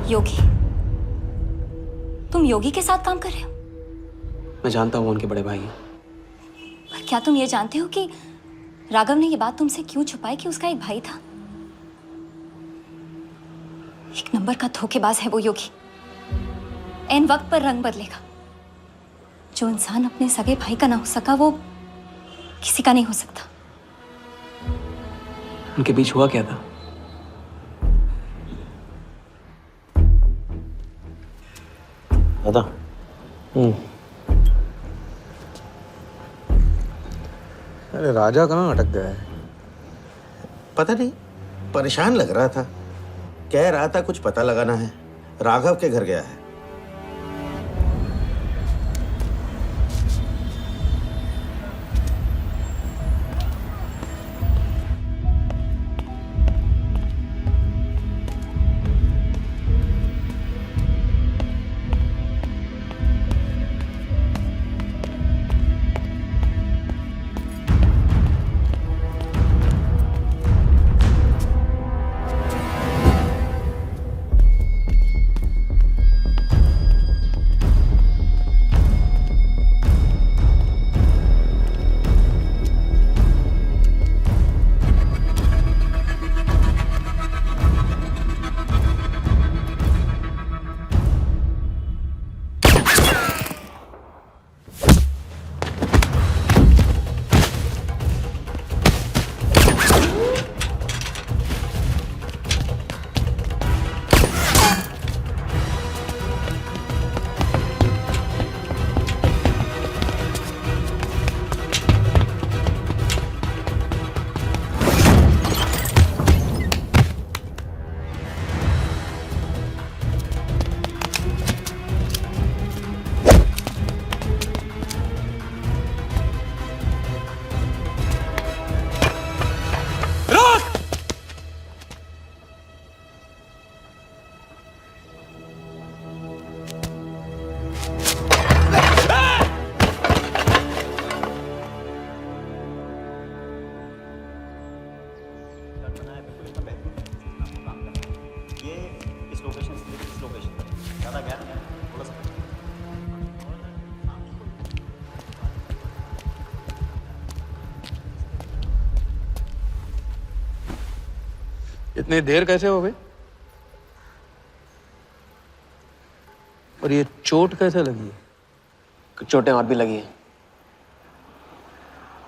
[SPEAKER 1] योगी, तुम योगी के साथ काम कर रहे हो?
[SPEAKER 2] मैं जानता हूँ उनके बड़े भाई हैं।
[SPEAKER 1] पर क्या तुम ये जानते हो कि राघव ने ये बात तुमसे क्यों छुपाई कि उसका एक भाई था? एक नंबर का धोखेबाज है वो योगी। एन वक्त पर रंग बदलेगा। जो इंसान अपने सगे भाई का ना हो सका वो किसी का नहीं हो सकता।
[SPEAKER 2] उनके बीच हुआ क्या था?
[SPEAKER 3] दादा।
[SPEAKER 9] अरे राजा कहाँ अटक गया है?
[SPEAKER 3] पता नहीं, परेशान लग रहा था। कह रहा था कुछ पता लगाना है। राघव के घर गया है।
[SPEAKER 9] इतनी देर कैसे हो गई? और ये चोट कैसे लगी है?
[SPEAKER 2] कुछ चोटें और भी लगी हैं।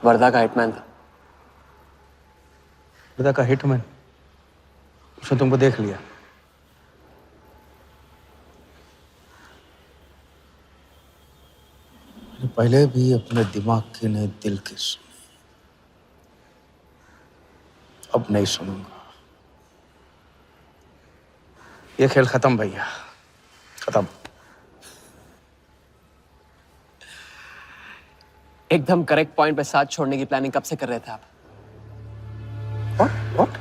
[SPEAKER 2] वर्दा का हिटमैन था।
[SPEAKER 9] वर्दा का हिटमैन? उसने तुमको देख लिया? पहले भी अपने दिमाग की नहीं दिल की सुनी, अब नहीं सुनूंगा। ये खेल खत्म भैया, खत्म।
[SPEAKER 2] एकदम करेक्ट पॉइंट पे साथ छोड़ने की प्लानिंग कब से कर रहे थे आप?
[SPEAKER 9] What?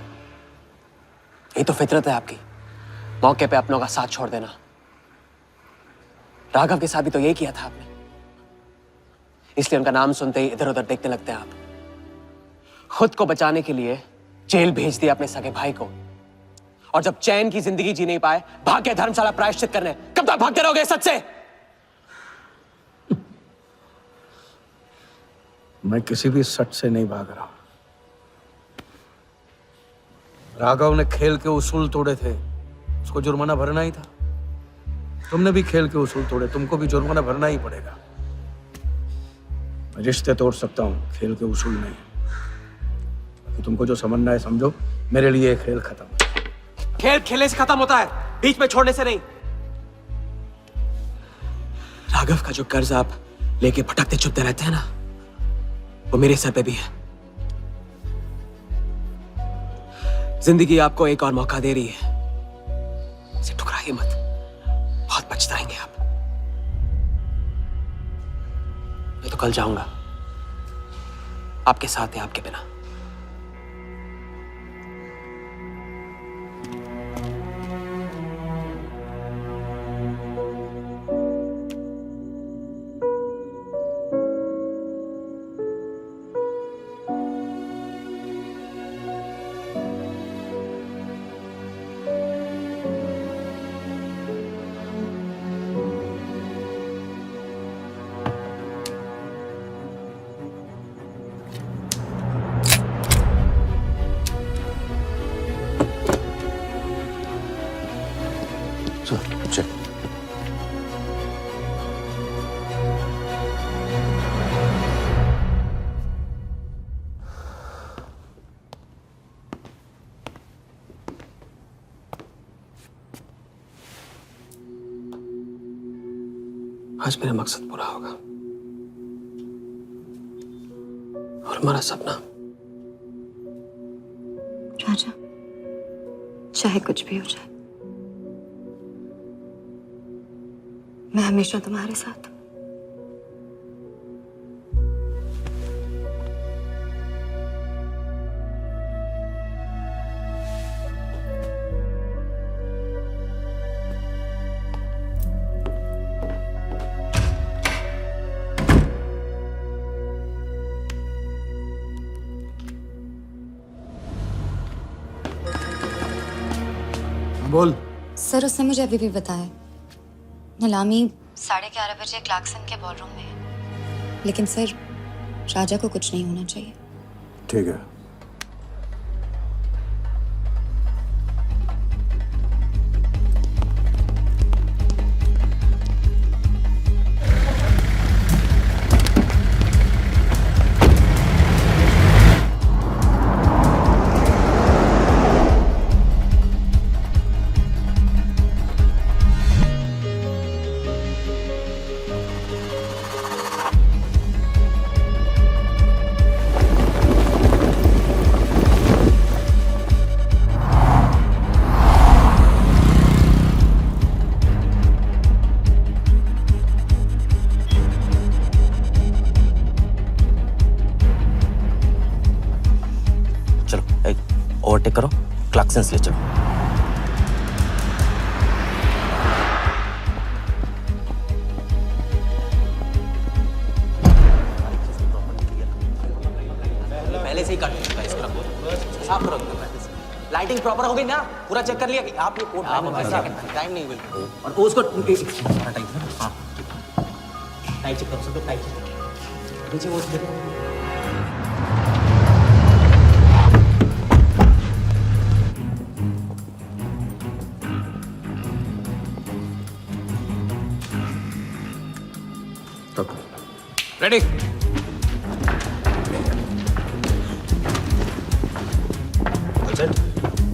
[SPEAKER 2] ये तो फितरत है आपकी, मौके पे अपनों का साथ छोड़ देना। राघव के साथ भी तो यही किया था आपने, इसलिए उनका नाम सुनते ही इधर उधर देखने लगते हैं आप। खुद को बचाने के लिए जेल भेज दिया अपने सगे भाई को, और जब चैन की जिंदगी जी नहीं पाए भाग के धर्मशाला प्रायश्चित करने। कब तक भागते रहोगे सच से?
[SPEAKER 9] मैं किसी भी सच से नहीं भाग रहा। राघव ने खेल के उसूल तोड़े थे, उसको जुर्माना भरना ही था। तुमने भी खेल के उसूल तोड़े, तुमको भी जुर्माना भरना ही पड़ेगा। मैं रिश्ते तोड़ सकता हूं, खेल के उसूल नहीं। बाकी तुमको जो समझना है समझो, मेरे लिए खेल खत्म।
[SPEAKER 2] खेल खेलने से खत्म होता है, बीच में छोड़ने से नहीं। राघव का जो कर्ज आप लेके भटकते चुपते रहते हैं ना, वो मेरे सर पे भी है। जिंदगी आपको एक और मौका दे रही है, इसे ठुकराइए मत, बहुत पछताएंगे आप। मैं तो कल जाऊंगा, आपके साथ है, आपके बिना।
[SPEAKER 3] चल।
[SPEAKER 2] आज मेरा मकसद पूरा होगा, और हमारा सपना।
[SPEAKER 1] राजा, चाहे कुछ भी हो जाए, मैं हमेशा तुम्हारे साथ हूं।
[SPEAKER 9] बोल।
[SPEAKER 1] सर, उसने मुझे अभी भी बताया नीलामी 11:30 बजे क्लार्कसन के बॉलरूम में है। लेकिन सर, राजा को कुछ नहीं होना चाहिए।
[SPEAKER 10] ठीक है।
[SPEAKER 6] ओवरटेक करो, क्लार्कसन ले चलो।
[SPEAKER 2] पहले से ही काट चुका है इसका, साफ करो। लाइटिंग प्रॉपर हो गई ना? पूरा चेक कर लिया कि आप ये कोड टाइम नहीं बिल्कुल। और उसको टाइट, हाँ टाइट चेक करो, सब टाइट चेक करो। नीचे वो देखो।
[SPEAKER 9] रेडी।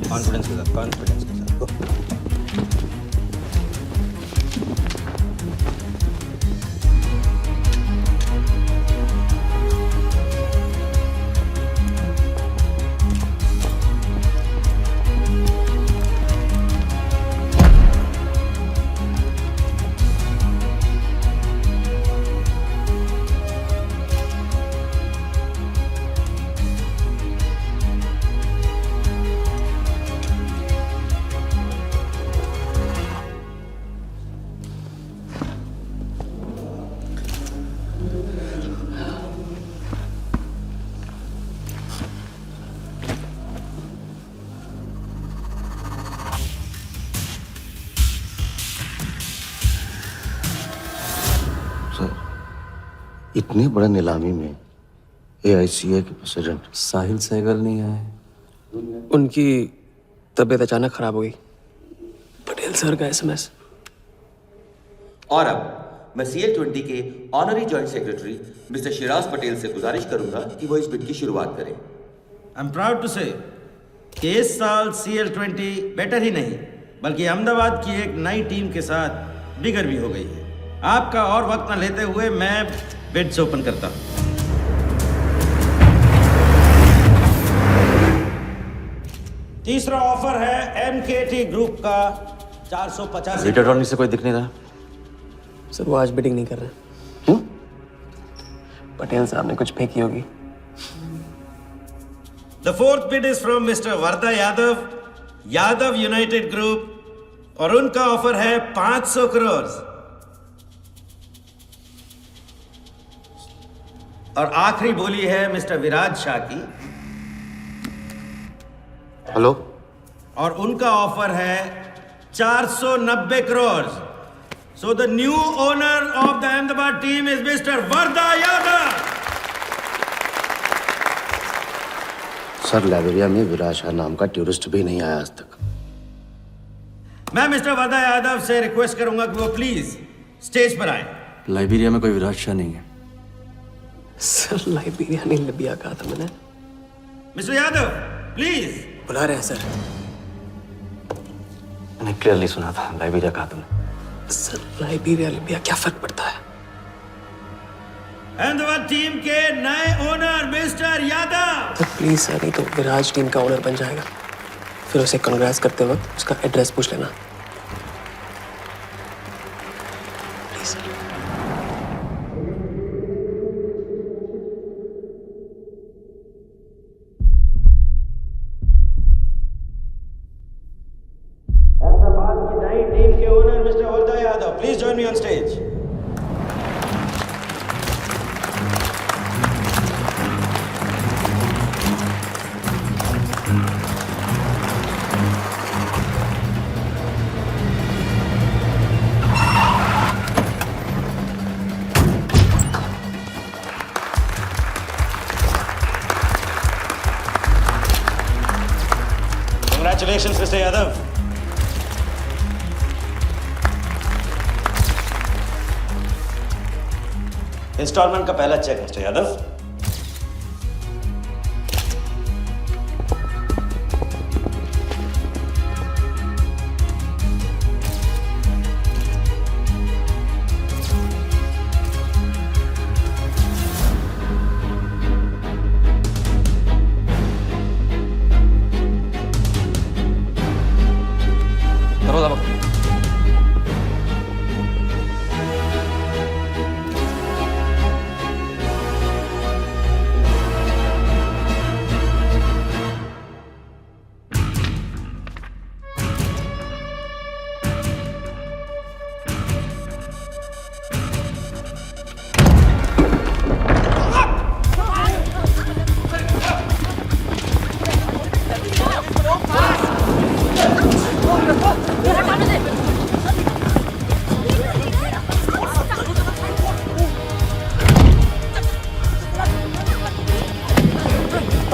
[SPEAKER 6] कॉन्फिडेंस के साथ, कॉन्फिडेंस के साथ।
[SPEAKER 3] सर, इतने बड़े नीलामी में AICA के प्रेसिडेंट
[SPEAKER 2] साहिल सहगल नहीं आए। उनकी तबीयत अचानक खराब हो गई। पटेल सर का SMS।
[SPEAKER 17] और अब मैं CL20 के honorary joint secretary mister Shiraz Patel से गुजारिश करूंगा कि वो इस बिड की शुरुआत करें।
[SPEAKER 18] आई एम प्राउड टू से कि इस साल CL20 बेटर ही नहीं बल्कि अहमदाबाद की एक नई टीम के साथ बिगर भी हो गई है। आपका और वक्त न लेते हुए मैं बिड्स ओपन करता हूं। तीसरा ऑफर है MKT ग्रुप का 450।
[SPEAKER 6] रीड अटॉर्नी से कोई दिख नहीं रहा।
[SPEAKER 2] सर वो आज बिडिंग नहीं कर रहे। पटेल साहब ने कुछ फेंकी होगी।
[SPEAKER 18] The fourth bid is from Mr. Varda Yadav, Yadav United Group, और उनका ऑफर है 500 करोड़। और आखिरी बोली है मिस्टर विराज शाह की।
[SPEAKER 3] हेलो।
[SPEAKER 18] और उनका ऑफर है 490 crore. So the new owner of the Ahmedabad team is Mr. Varda Yadav.
[SPEAKER 3] Sir, Liberia में विराज शाह नाम का टूरिस्ट भी नहीं आया आज तक।
[SPEAKER 18] मैं मिस्टर वर्दा यादव से रिक्वेस्ट करूंगा कि वो प्लीज स्टेज पर आए।
[SPEAKER 6] लाइब्रेरिया में कोई विराज शाह नहीं है।
[SPEAKER 2] सर लाइब्रेरिया नहीं लिबिया कहा था मैंने।
[SPEAKER 18] Mister Yadav please.
[SPEAKER 2] बुला रहे हैं सर।
[SPEAKER 6] मैंने क्लियरली सुना था लाइब्रेरिया कहा तुमने।
[SPEAKER 2] सर लाइब्रेरिया लिबिया क्या फर्क पड़ता है?
[SPEAKER 18] अहमदाबाद टीम के नए owner mister Yadav.
[SPEAKER 2] Sir please sir, नहीं तो विराज टीम का ओनर बन जाएगा। फिर उसे कांग्रेस करते वक्त उसका एड्रेस पूछ लेना। Please sir.
[SPEAKER 18] अहमदाबाद की नई टीम के owner mister Varda Yadav, please join me on stage. Congratulations, Mr. Yadav. Instalment का पहला चेक मिस्टर यादव।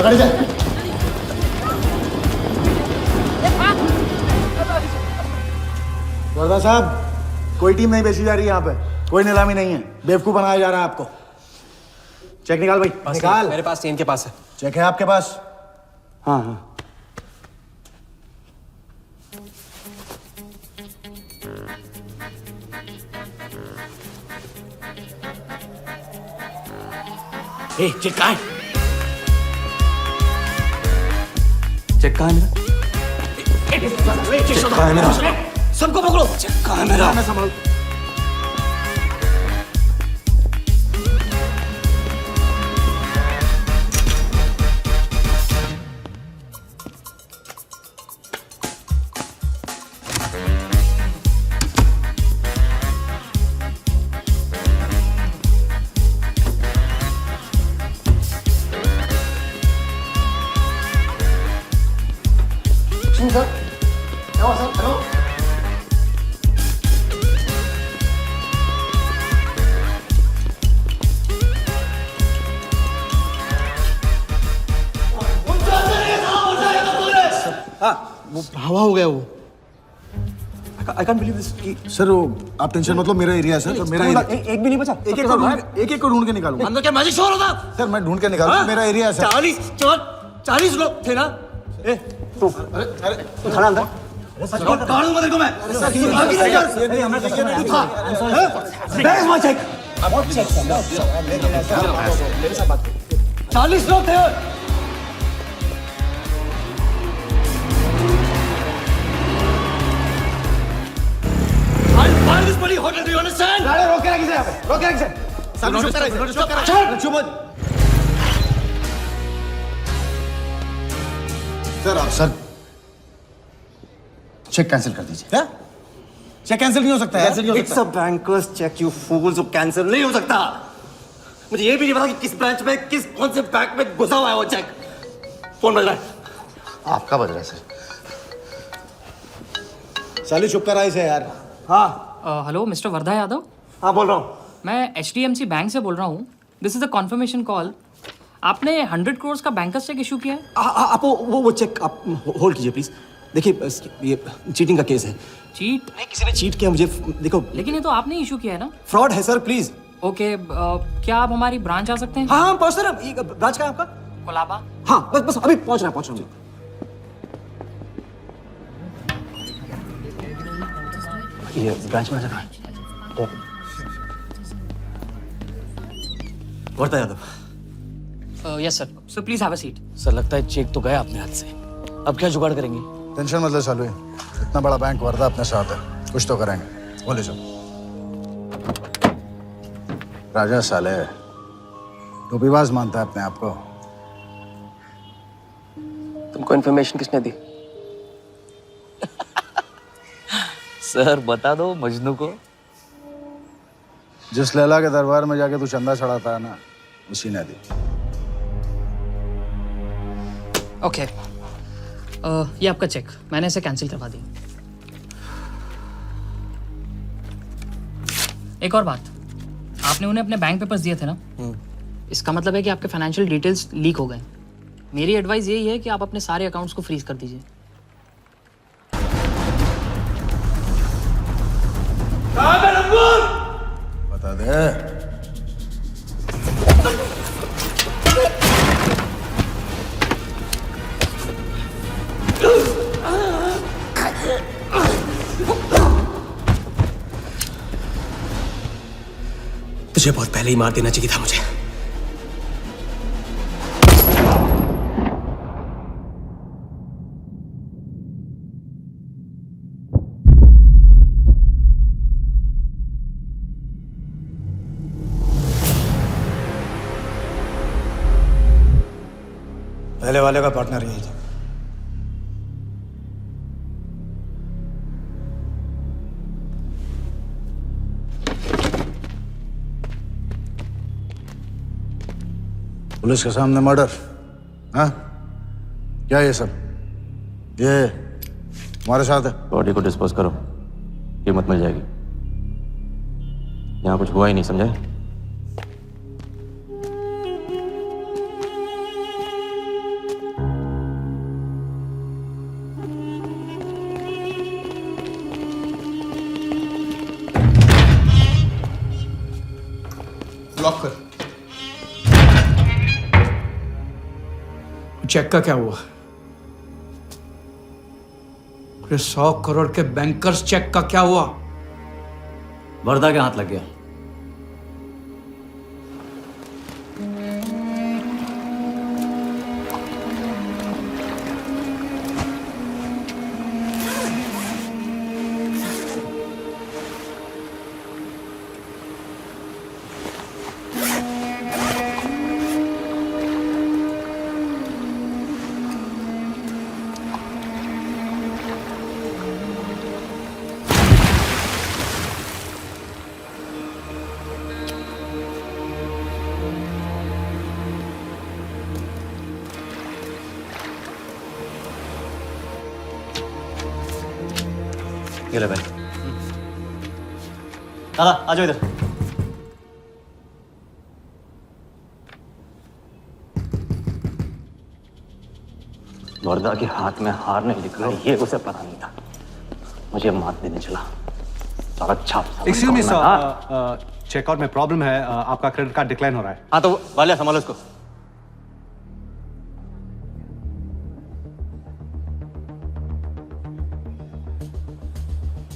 [SPEAKER 13] पकड़ जाए।
[SPEAKER 14] वर्दा साहब, कोई टीम नहीं बेची जा रही यहाँ पे, कोई नीलामी नहीं है, बेवकूफ बनाया जा रहा है आपको। चेक निकाल भाई, निकाल।
[SPEAKER 2] मेरे पास इनके पास है।
[SPEAKER 14] चेक है आपके पास? हाँ हाँ।
[SPEAKER 6] चेक कहाँ है? चेक कहाँ है मेरा? चेक कहाँ है मेरा? सबको पकड़ो। चेक कहाँ है मेरा? मैं संभाल।
[SPEAKER 4] वो हवा हो गया वो।
[SPEAKER 3] आई कांट बिलीव दिस कि
[SPEAKER 14] सर वो आप टेंशन मत लो, मेरा एरिया है सर, तो मेरा एरिया
[SPEAKER 3] एक भी नहीं बचा।
[SPEAKER 14] एक को ढूंढ के निकालूंगा।
[SPEAKER 16] अंदर क्या मैजिक शोर होता?
[SPEAKER 14] सर मैं ढूंढ के निकालूंगा, मेरा एरिया है सर।
[SPEAKER 16] 40 लोग थे ना?
[SPEAKER 3] तू खड़ा अंदर।
[SPEAKER 16] काढूंगा तेरे को मैं।
[SPEAKER 3] Where is my check?
[SPEAKER 16] 40 लोग थे। I'll buy this bloody hotel, do you understand?
[SPEAKER 4] अरे रोके किसे यहाँ पे? रोके किसे? सामने चुप करा, चुप करा। चुप मत।
[SPEAKER 14] सर चेक कैंसिल कर दीजिए।
[SPEAKER 4] क्या? चेक कैंसिल नहीं हो सकता है?
[SPEAKER 3] It's a banker's check, you fools, वो कैंसिल नहीं हो सकता। मुझे ये भी नहीं पता कि किस ब्रांच में, कौन से बैंक में घुसा हुआ है वो चेक। फोन बज रहा है।
[SPEAKER 14] आपका बज रहा है सर। साली चुप करा इसे यार।
[SPEAKER 4] हाँ।
[SPEAKER 15] Hello mister Wardha Yadav.
[SPEAKER 3] हाँ बोल रहा हूँ।
[SPEAKER 15] मैं HDMC बैंक से बोल रहा हूँ। This is a confirmation call. आपने 100 करोड़ का बैंकर्स चेक इशू किया है?
[SPEAKER 3] आप वो चेक आप होल्ड कीजिए प्लीज। देखिए ये चीटिंग का केस है।
[SPEAKER 15] चीट?
[SPEAKER 3] नहीं, किसी ने चीट किया मुझे, देखो।
[SPEAKER 15] लेकिन ये तो आपने इशू किया है ना?
[SPEAKER 3] फ्रॉड है सर, प्लीज।
[SPEAKER 15] ओके, क्या आप हमारी ब्रांच आ सकते हैं?
[SPEAKER 3] हाँ पहुंच रहे हैं। ये ब्रांच का है आपका?
[SPEAKER 15] कोलाबा।
[SPEAKER 3] हाँ बस अभी पहुंच रहा हूँ। ये ब्रांच में जाना है। Wardha Yadav.
[SPEAKER 15] Yes sir. So please have a seat.
[SPEAKER 16] Sir लगता है चेक तो गया अपने हाथ से। अब क्या जुगाड़ करेंगे?
[SPEAKER 14] टेंशन मत लो चालू है, इतना बड़ा बैंक वर्धा अपने साथ है, कुछ तो करेंगे। बोले जो राजा साले टोपीबाज मानता है अपने आप को।
[SPEAKER 2] तुमको इन्फॉर्मेशन किसने दी?
[SPEAKER 6] सर बता दो मजनू को।
[SPEAKER 14] जिस लैला के दरबार में जाके तू चंदा चढ़ाता है ना, उसी ने दी।
[SPEAKER 15] ओके, ये आपका चेक, मैंने इसे कैंसिल करवा दिया। एक और बात, आपने उन्हें अपने बैंक पेपर्स दिए थे ना? इसका मतलब है कि आपके फाइनेंशियल डिटेल्स लीक हो गए। मेरी एडवाइस यही है कि आप अपने सारे अकाउंट्स को फ्रीज कर दीजिए।
[SPEAKER 14] बता दे।
[SPEAKER 2] तुझे बहुत पहले ही मार देना चाहिए था मुझे।
[SPEAKER 8] पहले वाले का पार्टनर यही था।
[SPEAKER 14] पुलिस के सामने मर्डर? हाँ क्या ये सब? ये हमारे साथ है।
[SPEAKER 6] बॉडी को डिस्पोज करो, कीमत मिल जाएगी। यहाँ कुछ हुआ ही नहीं, समझे?
[SPEAKER 4] लॉक कर।
[SPEAKER 9] चेक का क्या हुआ? 100 करोड़ के बैंकर्स चेक का क्या हुआ?
[SPEAKER 6] वर्धा के हाथ लग गया। ये ले भाई। दादा आ जाओ इधर।
[SPEAKER 3] वर्दा के हाथ में हार नहीं दिख रहा, ये उसे पता नहीं था। मुझे मात देने चला। साला छाप।
[SPEAKER 8] एक्सक्यूज मी सर, चेकआउट में प्रॉब्लम है, आपका क्रेडिट कार्ड डिक्लाइन हो रहा है।
[SPEAKER 3] हाँ तो वाले संभालो इसको।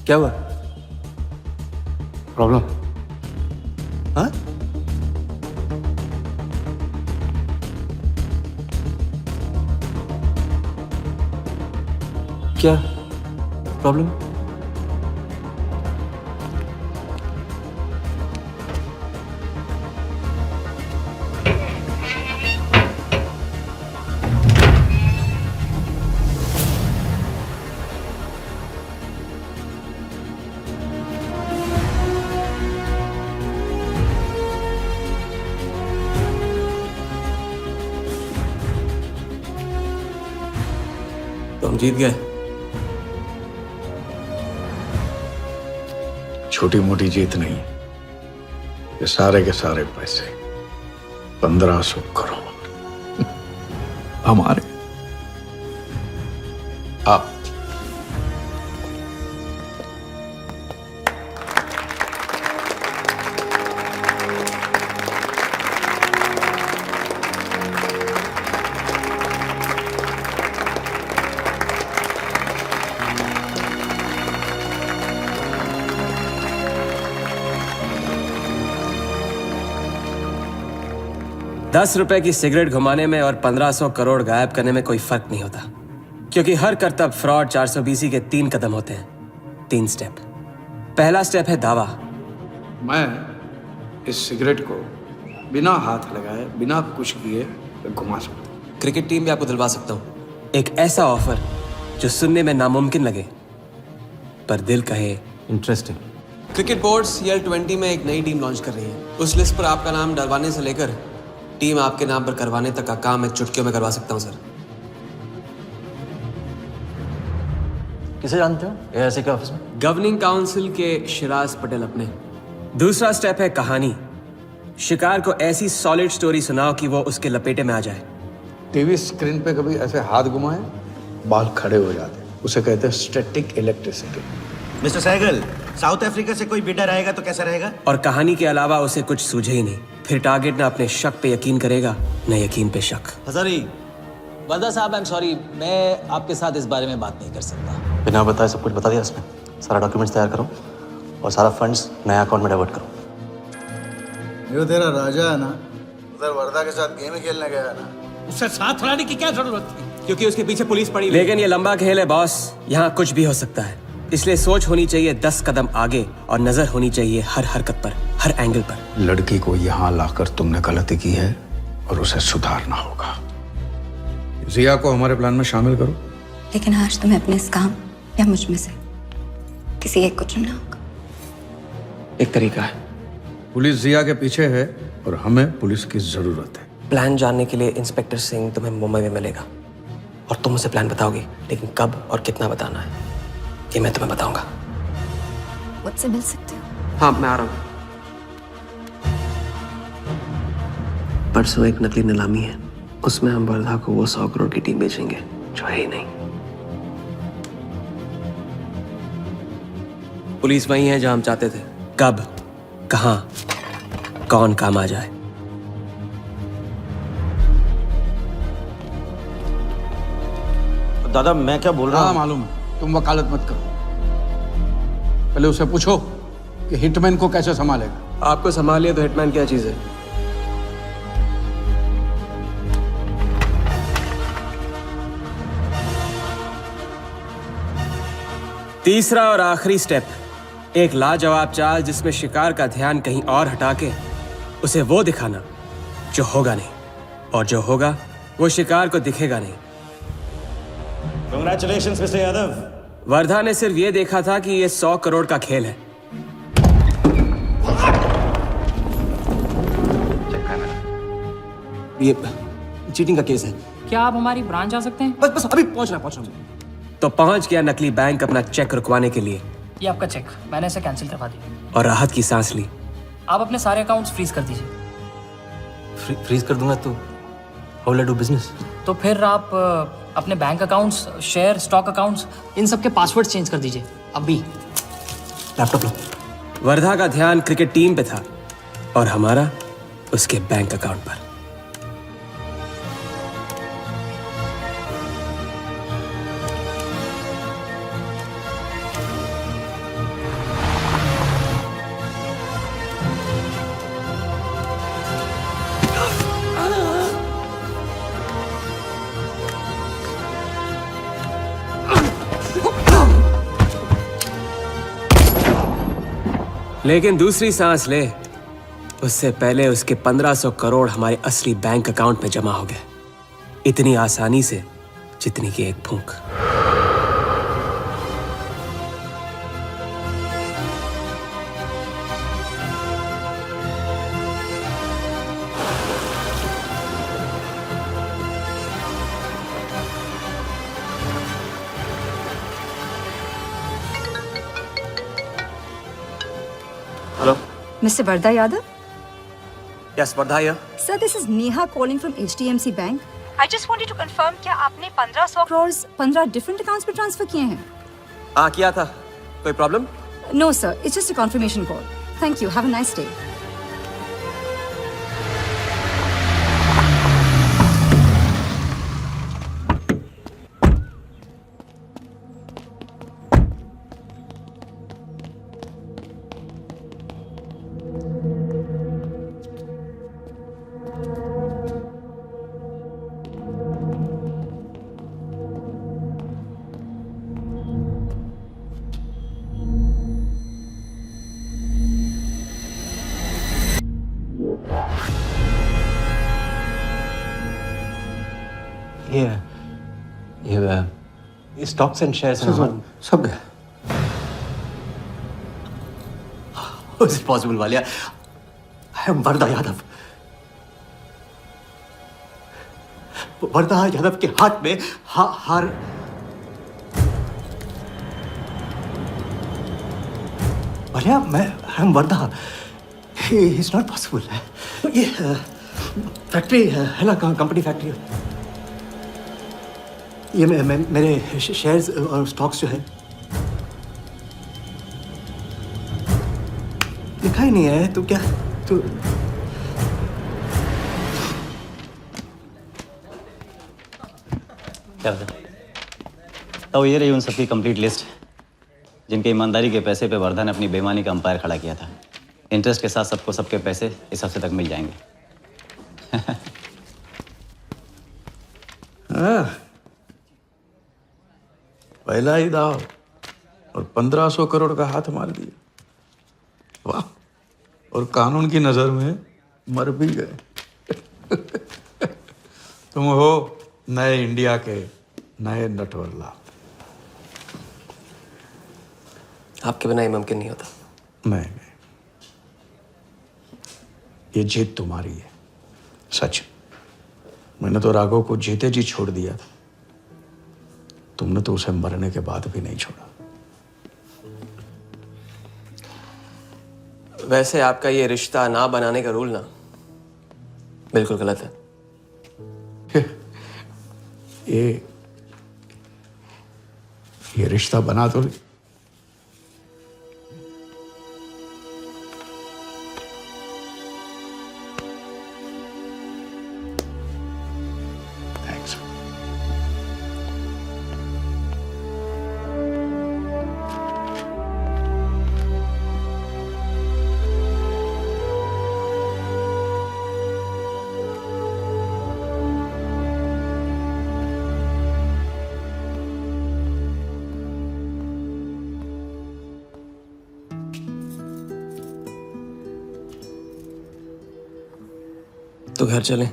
[SPEAKER 2] क्या हुआ?
[SPEAKER 8] प्रॉब्लम?
[SPEAKER 2] हाँ? क्या प्रॉब्लम? तुम जीत गए।
[SPEAKER 11] छोटी मोटी जीत नहीं, ये सारे के सारे पैसे 1500 करोड़ हमारे। आप
[SPEAKER 2] ₹10 की सिगरेट घुमाने में और 1500 करोड़ गायब करने में कोई फर्क नहीं होता, क्योंकि हर करतब फ्रॉड 420 के 3 कदम होते हैं, 3 स्टेप। पहला स्टेप है दावा।
[SPEAKER 9] मैं इस सिगरेट को बिना हाथ लगाए, बिना कुछ किए घुमा सकता हूँ।
[SPEAKER 2] क्रिकेट टीम भी आपको दिलवा सकता हूँ। एक ऐसा ऑफर जो सुनने में नामुमकिन लगे पर दिल कहे इंटरेस्टिंग। क्रिकेट बोर्ड CL20 में एक नई टीम लॉन्च कर रही है। उस लिस्ट पर आपका नाम डलवाने से लेकर टीम आपके नाम पर करवाने तक का काम मैं चुटकियों में करवा सकता हूं सर।
[SPEAKER 3] किसे जानते हो AIC के ऑफिस में?
[SPEAKER 2] गवर्निंग काउंसिल के शिराज पटेल अपने। दूसरा स्टेप है कहानी। शिकार को ऐसी सॉलिड स्टोरी सुनाओ कि वो उसके लपेटे में आ जाए।
[SPEAKER 9] टीवी स्क्रीन पे कभी ऐसे हाथ घुमाए, बाल खड़े हो जाते, उसे कहते हैं static electricity.
[SPEAKER 18] Mister Sehgal, South Africa से कोई बिडर आएगा तो कैसा रहेगा?
[SPEAKER 2] और कहानी के अलावा उसे कुछ सूझे ही नहीं। फिर टारगेट न अपने शक पे यकीन करेगा, न यकीन पे शक।
[SPEAKER 6] हजारी, वर्दा साहब, आई एम सॉरी, मैं आपके साथ इस बारे में बात नहीं कर सकता।
[SPEAKER 3] बिना बताए सब कुछ बता दिया उसने। सारा डॉक्यूमेंट्स तैयार करो और सारा फंड्स नया अकाउंट में डाइवर्ट करो।
[SPEAKER 14] ये तेरा राजा है ना, उधर वर्दा के साथ गेम ही खेलने गया है ना।
[SPEAKER 7] उससे साथ लाने की क्या जरूरत थी?
[SPEAKER 2] क्योंकि उसके पीछे पुलिस पड़ी। लेकिन ये लंबा खेल है बॉस, यहाँ कुछ भी हो सकता है। इसलिए सोच होनी चाहिए 10 कदम आगे और नजर होनी चाहिए हर हरकत पर, हर एंगल पर।
[SPEAKER 11] लड़की को यहाँ लाकर तुमने गलती की है और उसे सुधारना होगा। जिया को हमारे प्लान में शामिल करो।
[SPEAKER 1] लेकिन आज तुम्हें अपने इस काम या मुझ में से किसी एक को चुनना होगा।
[SPEAKER 2] एक तरीका है।
[SPEAKER 11] पुलिस जिया के पीछे है और हमें पुलिस की जरूरत है।
[SPEAKER 2] प्लान जानने के लिए इंस्पेक्टर सिंह तुम्हें मुंबई में मिलेगा और तुम उसे प्लान बताओगे, लेकिन कब और कितना बताना है ये मैं तुम्हें बताऊंगा।
[SPEAKER 1] मुझसे मिल सकते हो?
[SPEAKER 2] हाँ, मैं आ रहा हूँ। परसों एक नकली नीलामी है, उसमें हम वर्धा को वो 100 करोड़ की टीम बेचेंगे जो है ही नहीं। पुलिस वही है जहां हम चाहते थे। कब, कहां, कौन काम आ जाए।
[SPEAKER 6] दादा, मैं क्या बोल रहा हूँ?
[SPEAKER 9] हाँ मालूम है, तुम वकालत मत करो। पहले उसे पूछो कि हिटमैन को कैसे संभालेगा।
[SPEAKER 2] आपको संभालिए तो हिटमैन क्या चीज है? तीसरा और आखिरी स्टेप, एक लाजवाब चाल जिसमें शिकार का ध्यान कहीं और हटा के उसे वो दिखाना जो होगा नहीं, और जो होगा वो शिकार को दिखेगा नहीं।
[SPEAKER 18] Congratulations, Mr. यादव।
[SPEAKER 2] वर्धा ने सिर्फ ये देखा था कि ये 100 करोड़ का खेल है। ये चीटिंग का केस है।
[SPEAKER 15] क्या आप हमारी ब्रांच आ सकते हैं?
[SPEAKER 2] बस अभी पहुंच रहा तो पहुंच गया नकली बैंक अपना चेक रुकवाने के लिए।
[SPEAKER 15] ये आपका चेक, मैंने इसे कैंसिल करवा दिया।
[SPEAKER 2] और राहत की सांस ली।
[SPEAKER 15] आप अपने सारे अकाउंट्स फ्रीज कर दीजिए।
[SPEAKER 2] फ्रीज कर दूंगा तो how will I do business?
[SPEAKER 15] तो फिर आप अपने bank accounts, share, stock accounts, इन सब के पासवर्ड चेंज कर दीजिए अभी।
[SPEAKER 2] लैपटॉप लो। वर्धा का ध्यान क्रिकेट टीम पे था और हमारा उसके बैंक अकाउंट पर। लेकिन दूसरी सांस ले उससे पहले उसके 1500 करोड़ हमारे असली बैंक अकाउंट में जमा हो गए, इतनी आसानी से जितनी कि एक फूंक। Hello,
[SPEAKER 1] Mr. Vardha Yadav?
[SPEAKER 2] Yes Wardha here.
[SPEAKER 1] Sir, this is Neha calling from HDMC Bank. I just wanted to confirm क्या आपने 1500 crores 15 different accounts पे ट्रांसफर किए हैं?
[SPEAKER 2] हाँ किया था, कोई problem?
[SPEAKER 1] No sir, it's just a confirmation call. Thank you. Have a nice day.
[SPEAKER 3] ये स्टॉक्स एंड शेयर्स
[SPEAKER 14] सब गया।
[SPEAKER 6] How is it possible, Walia? I am Wardha Yadav. Wardha Yadav के हाथ में हार। वालिया, मैं I am Wardha. It's not possible। ये फैक्ट्री है ना, कंपनी फैक्ट्री। ये मेरे शेयर्स और स्टॉक्स जो है लिखा ही नहीं है। तो क्या तो
[SPEAKER 16] क्या तो ये रही उन सबकी कंप्लीट लिस्ट जिनके ईमानदारी के पैसे पे वर्धा ने अपनी बेईमानी का अंपायर खड़ा किया था। इंटरेस्ट के साथ सबको सबके पैसे इस हफ्ते तक मिल जाएंगे।
[SPEAKER 9] पहला ही दाव और 1500 करोड़ का हाथ मार दिया। वाह, और कानून की नजर में मर भी गए। तुम हो नए इंडिया के नए नटवरला।
[SPEAKER 2] आपके बिना ये मुमकिन नहीं होता।
[SPEAKER 9] नहीं, ये जीत तुम्हारी है, सच। मैंने तो राघव को जीते जी छोड़ दिया था, तुमने तो उसे मरने के बाद भी नहीं छोड़ा।
[SPEAKER 2] वैसे आपका ये रिश्ता ना बनाने का रूल ना बिल्कुल गलत है।
[SPEAKER 9] ये रिश्ता बना तो थैंक्स।
[SPEAKER 2] तो घर चलें?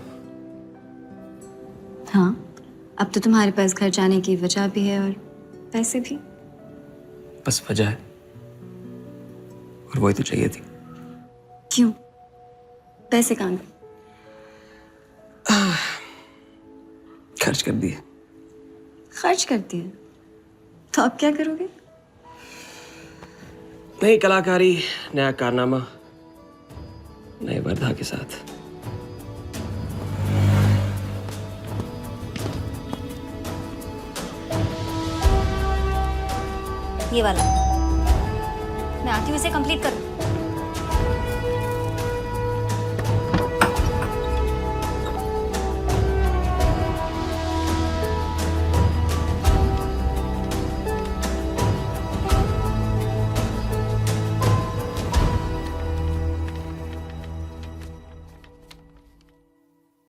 [SPEAKER 1] हाँ, अब तो तुम्हारे पास घर जाने की वजह भी है और पैसे भी।
[SPEAKER 2] बस वजह है और वही तो चाहिए थी।
[SPEAKER 1] क्यों? पैसे कहाँ गए?
[SPEAKER 2] खर्च कर दिए।
[SPEAKER 1] खर्च कर दिए? तो अब क्या करोगे?
[SPEAKER 2] नई कलाकारी, नया कारनामा, नए वर्धा के साथ।
[SPEAKER 5] ये वाला। मैं आती हूँ इसे कंप्लीट करूँ।